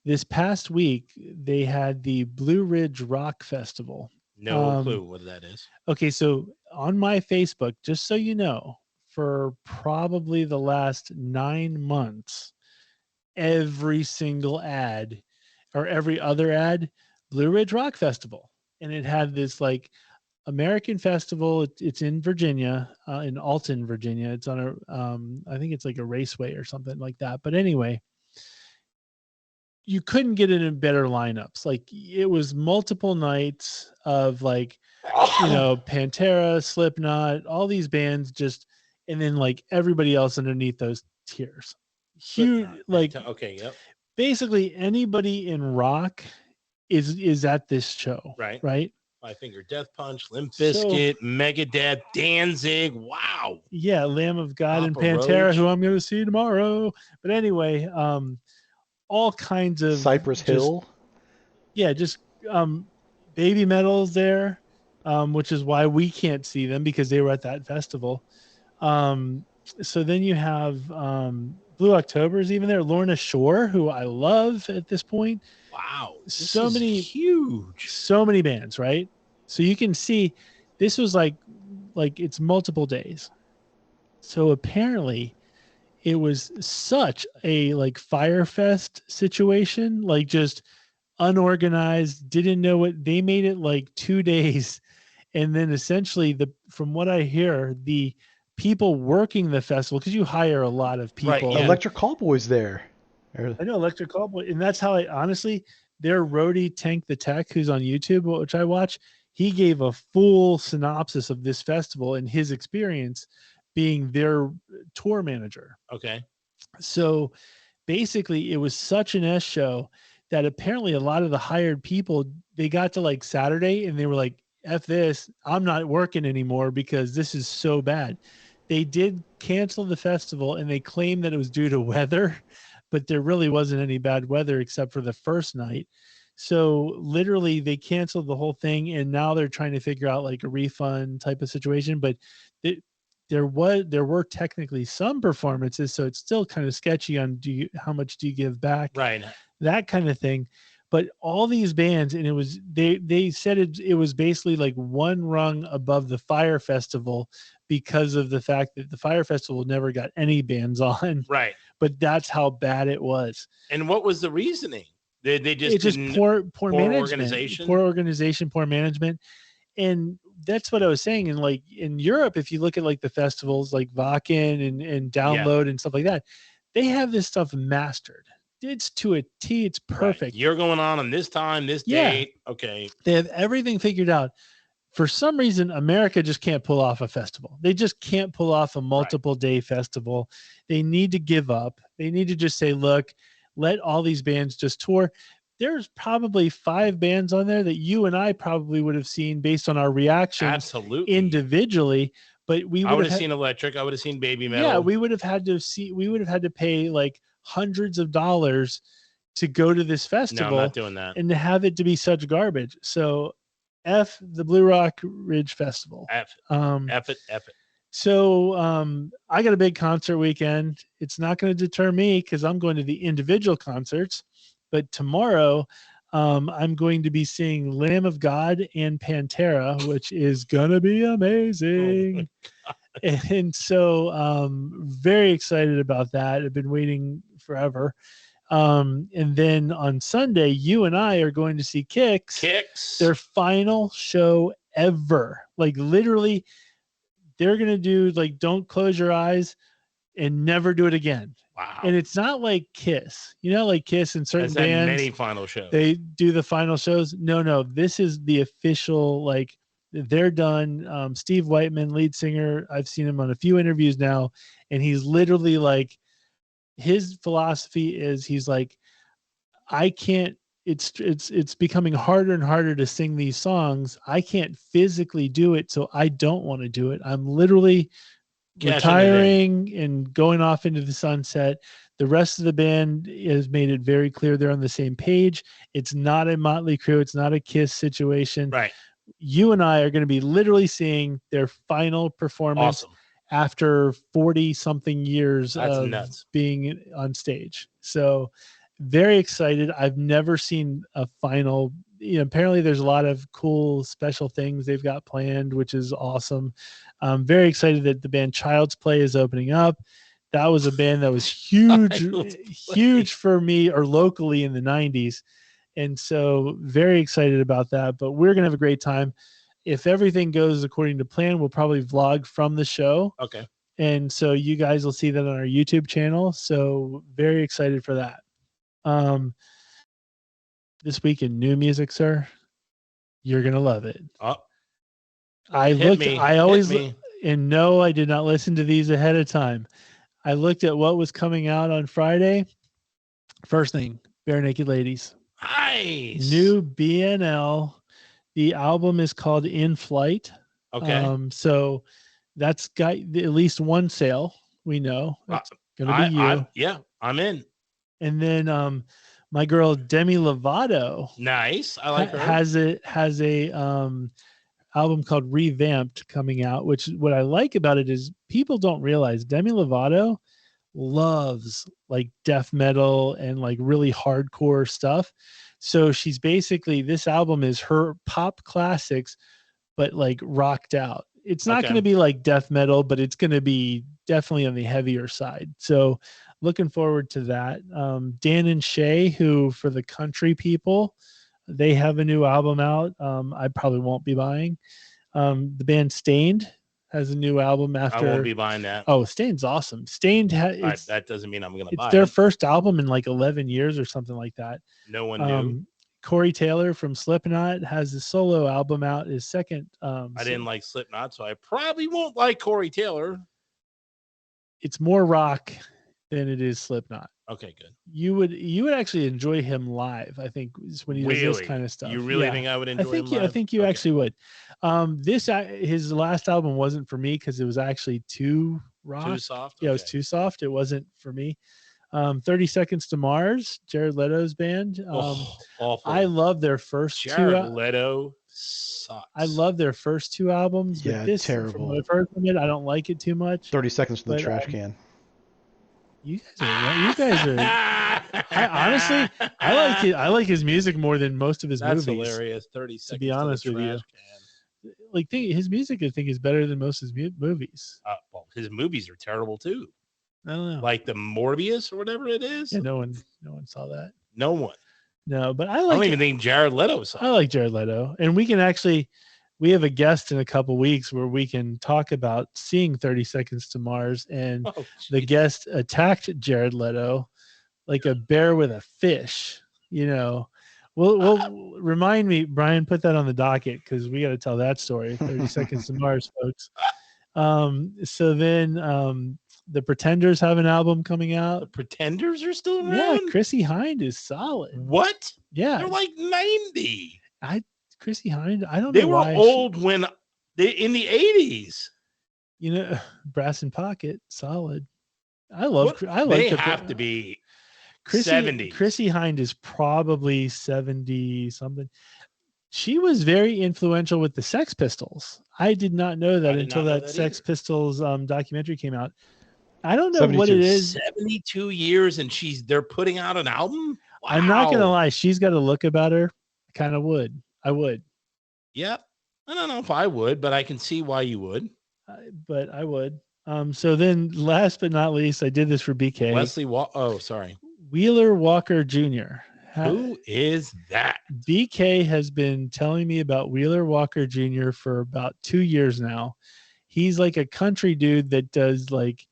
this past week they had the Blue Ridge Rock Festival. No clue what that is. Okay, so on my Facebook, just so you know, for probably the last 9 months, every single ad or every other ad, Blue Ridge Rock Festival. And it had this like American festival. It's in Virginia, in Alton, Virginia. It's on a, I think it's like a raceway or something like that. But anyway, you couldn't get it in better lineups. Like it was multiple nights of like, you know, Pantera, Slipknot, all these bands just, and then like everybody else underneath those tiers. Huge, like, okay, yep. Basically anybody in rock is at this show. Right. Right. Five Finger Death Punch, Limp Bizkit, Megadeth, Danzig. Wow. Yeah, Lamb of God and Papa Pantera, Roach. who I'm going to see tomorrow. But anyway, all kinds of Cypress Hill. Yeah, just Baby Metal's there, which is why we can't see them because they were at that festival. So then you have Blue October is even there. Lorna Shore, who I love at this point. Wow. So many huge. So many bands, right? So you can see this was like it's multiple days. So apparently it was such a like Firefest situation, like just unorganized, didn't know what they made it like 2 days. And then essentially from what I hear, the people working the festival, because you hire a lot of people. Right, yeah. Electric Callboy's there. I know Electric Callboy, and that's how I honestly, their roadie Tank the Tech, who's on YouTube, which I watch, he gave a full synopsis of this festival and his experience being their tour manager. Okay. So basically it was such an S show that apparently a lot of the hired people, they got to like Saturday and they were like, F this, I'm not working anymore because this is so bad. They did cancel the festival and they claimed that it was due to weather, but there really wasn't any bad weather except for the first night. So literally they canceled the whole thing and now they're trying to figure out like a refund type of situation. But there were technically some performances, so it's still kind of sketchy on how much do you give back, right? That kind of thing. But all these bands, and it was they said it was basically like one rung above the Fire Festival because of the fact that the Fire Festival never got any bands on, right? But that's how bad it was. And what was the reasoning? They just poor organization, poor management. And that's what I was saying. And like in Europe, if you look at like the festivals like Wacken and Download and stuff like that, they have this stuff mastered. It's to a T. It's perfect. Right. You're going on this time, this date. Okay. They have everything figured out. For some reason, America just can't pull off a festival. They just can't pull off a multiple day festival. They need to give up. They need to just say, look, let all these bands just tour. There's probably 5 bands on there that you and I probably would have seen based on our reactions. Absolutely. Individually. But I would have seen Electric. I would have seen Baby Metal. Yeah, we would have had to pay like hundreds of dollars to go to this festival. No, I'm not doing that. And to have it to be such garbage. So F the Blue Rock Ridge Festival. F it. So I got a big concert weekend. It's not going to deter me because I'm going to the individual concerts. But tomorrow I'm going to be seeing Lamb of God and Pantera, which is going to be amazing. And so very excited about that. I've been waiting forever. And then on Sunday, you and I are going to see Kicks, their final show ever. Like literally, they're going to do like Don't Close Your Eyes and never do it again. Wow. And it's not like Kiss, like Kiss and certain bands. Many final shows. They do the final shows. No, this is the official, like they're done. Steve Whiteman, lead singer, I've seen him on a few interviews now, and he's literally like, his philosophy is he's like, I can't, it's becoming harder and harder to sing these songs. I can't physically do it, so I don't want to do it. I'm literally retiring and going off into the sunset. The rest of the band has made it very clear they're on the same page. It's not a Motley Crue. It's not a Kiss situation. Right. You and I are going to be literally seeing their final performance after 40 something years of being on stage. So very excited. I've never seen a final apparently there's a lot of cool special things they've got planned, which is awesome. I'm very excited that the band Child's Play is opening up. That was a band that was huge for me, or locally in the 90s. And so very excited about that, but we're going to have a great time. If everything goes according to plan, we'll probably vlog from the show. Okay. And so you guys will see that on our YouTube channel. So very excited for that. This week in new music, sir, you're going to love it. Oh, I always and no, I did not listen to these ahead of time. I looked at what was coming out on Friday. First thing, Bare Naked Ladies. Nice. New BNL. The album is called In Flight. Okay. So that's got at least one sale. We know it's gonna be you. I'm in. And then my girl Demi Lovato. Nice. I like her. Has a album called Revamped coming out. Which what I like about it is people don't realize Demi Lovato loves like death metal and like really hardcore stuff. So she's basically, this album is her pop classics, but like rocked out. It's not going to be like death metal, but it's going to be definitely on the heavier side. So looking forward to that. Dan and Shay, who for the country people, they have a new album out. I probably won't be buying. The band Stained has a new album after. I won't be buying that. Oh, Stained's awesome. Stained that doesn't mean I'm going to buy it. It's their first album in like 11 years or something like that. No one knew. Corey Taylor from Slipknot has a solo album out. His second. I didn't like Slipknot, so I probably won't like Corey Taylor. It's more rock than it is Slipknot. Okay, good. You would actually enjoy him live. I think when he does this kind of stuff. You really think I would enjoy him live? I think you actually would. His last album wasn't for me because it was actually too rock. Too soft. Yeah, it was too soft. It wasn't for me. 30 Seconds to Mars, Jared Leto's band. Awful. I love their first Jared Leto sucks. I love their first two albums. Yeah, but this, terrible. From what I've heard from it, I don't like it too much. 30 Seconds from the Trash Can. You guys are. I like his music more than most of his movies. That's hilarious. 30 seconds. To be honest with you, like his music, I think is better than most of his movies. Well, his movies are terrible too. I don't know, like the Morbius or whatever it is. Yeah, no one saw that. No one. No, but I don't even think Jared Leto saw. I like Jared Leto, and we have a guest in a couple weeks where we can talk about seeing 30 Seconds to Mars, and the guest attacked Jared Leto like a bear with a fish. We'll remind me, Brian, put that on the docket because we got to tell that story. 30 Seconds to Mars, folks. So then the Pretenders have an album coming out. The Pretenders are still around? Yeah, Chrissy Hynde is solid. What? Yeah. They're like 90. Chrissy Hynde, I don't know. They were old when in the 80s. Brass in Pocket, solid. They have to be 70. Chrissy Hynde is probably 70 something. She was very influential with the Sex Pistols. I did not know that until that Sex Pistols documentary came out. I don't know 72. What it is. 72 years and they're putting out an album? Wow. I'm not going to lie. She's got a look about her. I kind of would. I would. Yeah. I don't know if I would, but I can see why you would. But I would. So then last but not least, I did this for BK. Sorry. Wheeler Walker Jr. Who is that? BK has been telling me about Wheeler Walker Jr. for about 2 years now. He's like a country dude that does like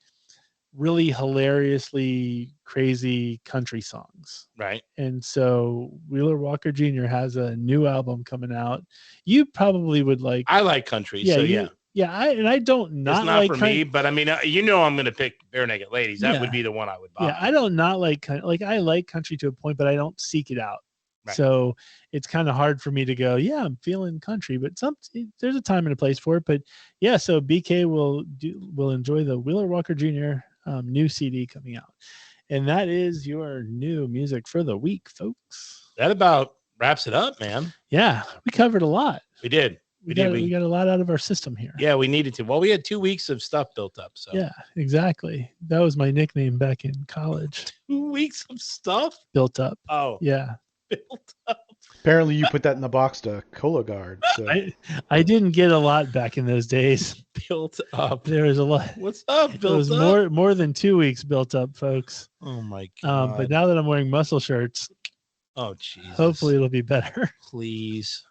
really hilariously crazy country songs. Right. And so Wheeler Walker Jr. has a new album coming out. You probably would like. I like country. Yeah. So yeah. Yeah. I don't not it's not like for me, but I mean, I'm going to pick Bare Naked Ladies. That would be the one I would buy. Yeah. I don't not like I like country to a point, but I don't seek it out. Right. So it's kind of hard for me to go, yeah, I'm feeling country, but there's a time and a place for it. But yeah, so BK will enjoy the Wheeler Walker Jr. New CD coming out. And that is your new music for the week, folks. That about wraps it up, man. Yeah, we covered a lot. We did. We got a lot out of our system here. Yeah, we needed to. Well, we had 2 weeks of stuff built up. So yeah, exactly. That was my nickname back in college. 2 weeks of stuff built up. Oh, yeah, built up. Apparently, you put that in the box to Cologuard. So I didn't get a lot back in those days. Built up. There was a lot. What's up? It Built was up. more than 2 weeks built up, folks. Oh my god. But now that I'm wearing muscle shirts, oh Jesus. hopefully it'll be better. Please.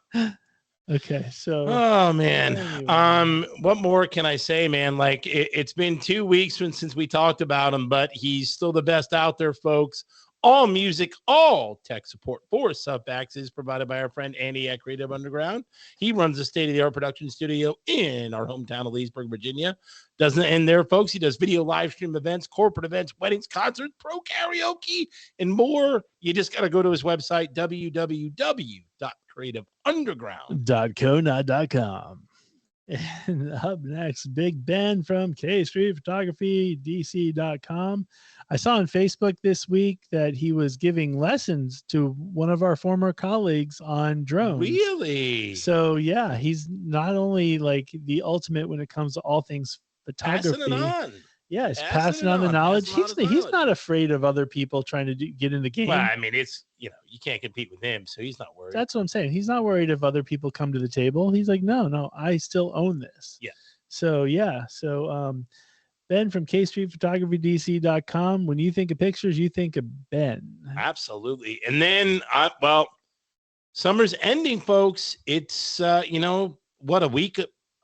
Okay, so Oh man. anyway. What more can I say, man? Like it's been 2 weeks since we talked about him, but he's still the best out there, folks. All music, all tech support for Subfacts is provided by our friend Andy at Creative Underground. He runs a state-of-the-art production studio in our hometown of Leesburg, Virginia. Doesn't end there, folks. He does video live stream events, corporate events, weddings, concerts, pro karaoke, and more. You just got to go to his website, www.creativeunderground.co.com. And up next, Big Ben from K Street Photography, DC.com. I saw on Facebook this week that he was giving lessons to one of our former colleagues on drones. Really? So yeah, he's not only like the ultimate when it comes to all things photography. Passing it on. Yes, passing on the knowledge. He's not afraid of other people trying to get in the game. Well, I mean, it's, you can't compete with him, so he's not worried. That's what I'm saying. He's not worried if other people come to the table. He's like, no, I still own this. Yeah. So yeah. So Ben from KStreetPhotographyDC.com. When you think of pictures, you think of Ben. Absolutely. And then, summer's ending, folks. It's, what, a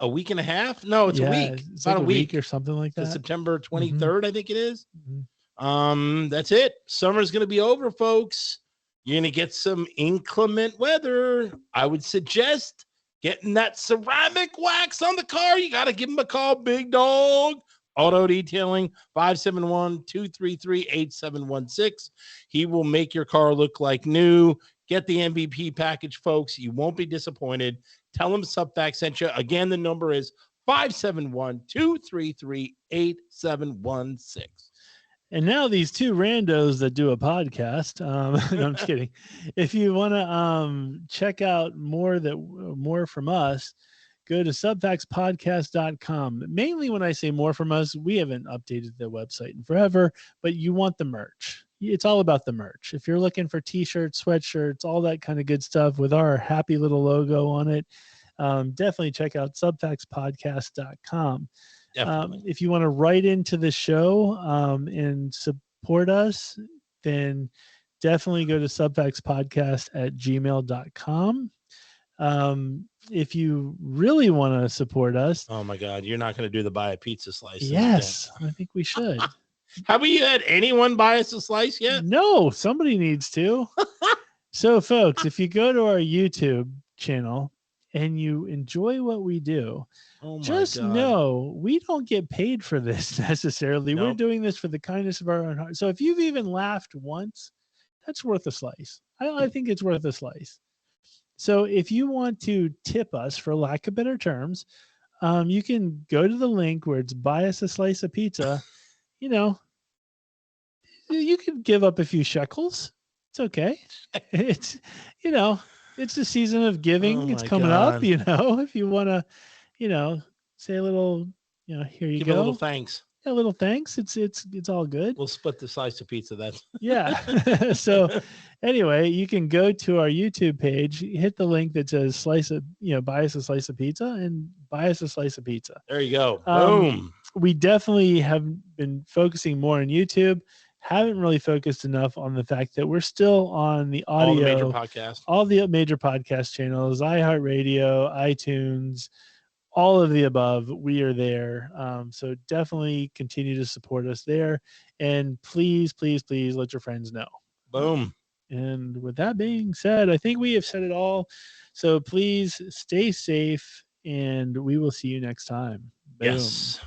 week and a half? No, it's a week. It's about like a week or something like that. September 23rd, I think it is. Mhm. That's it. Summer's going to be over, folks. You're going to get some inclement weather. I would suggest getting that ceramic wax on the car. You got to give him a call, big dog. Auto Detailing, 571-233-8716. He will make your car look like new. Get the MVP package, folks. You won't be disappointed. Tell him Subfacts sent you. Again, the number is 571-233-8716. And now these two randos that do a podcast. No, I'm just kidding. If you want to check out more from us, go to subfactspodcast.com. Mainly when I say more from us, we haven't updated the website in forever, but you want the merch. It's all about the merch. If you're looking for t-shirts, sweatshirts, all that kind of good stuff with our happy little logo on it, definitely check out subfactspodcast.com. If you want to write into the show and support us, then definitely go to subfactspodcast@gmail.com. If you really want to support us, oh my God, you're not going to do the buy a pizza slice. Yes, I think we should. Have you had anyone buy us a slice yet? No, somebody needs to. So, folks, if you go to our YouTube channel and you enjoy what we do, just know we don't get paid for this necessarily. Nope. We're doing this for the kindness of our own heart. So if you've even laughed once, that's worth a slice. I think it's worth a slice. So if you want to tip us, for lack of better terms, you can go to the link where it's buy us a slice of pizza. You could give up a few shekels. It's okay. It's, it's the season of giving. It's coming up, if you want to, say a little, here you Give go. a little thanks. A little thanks. It's all good. We'll split the slice of pizza. That's yeah. So anyway, you can go to our YouTube page, hit the link that says buy us a slice of pizza, and buy us a slice of pizza. There you go. Boom. We definitely have been focusing more on YouTube. Haven't really focused enough on the fact that we're still on the audio, all the major podcast channels, iHeartRadio, iTunes, all of the above. We are there. So definitely continue to support us there. And please, please, please let your friends know. Boom. And with that being said, I think we have said it all. So please stay safe, and we will see you next time. Boom. Yes.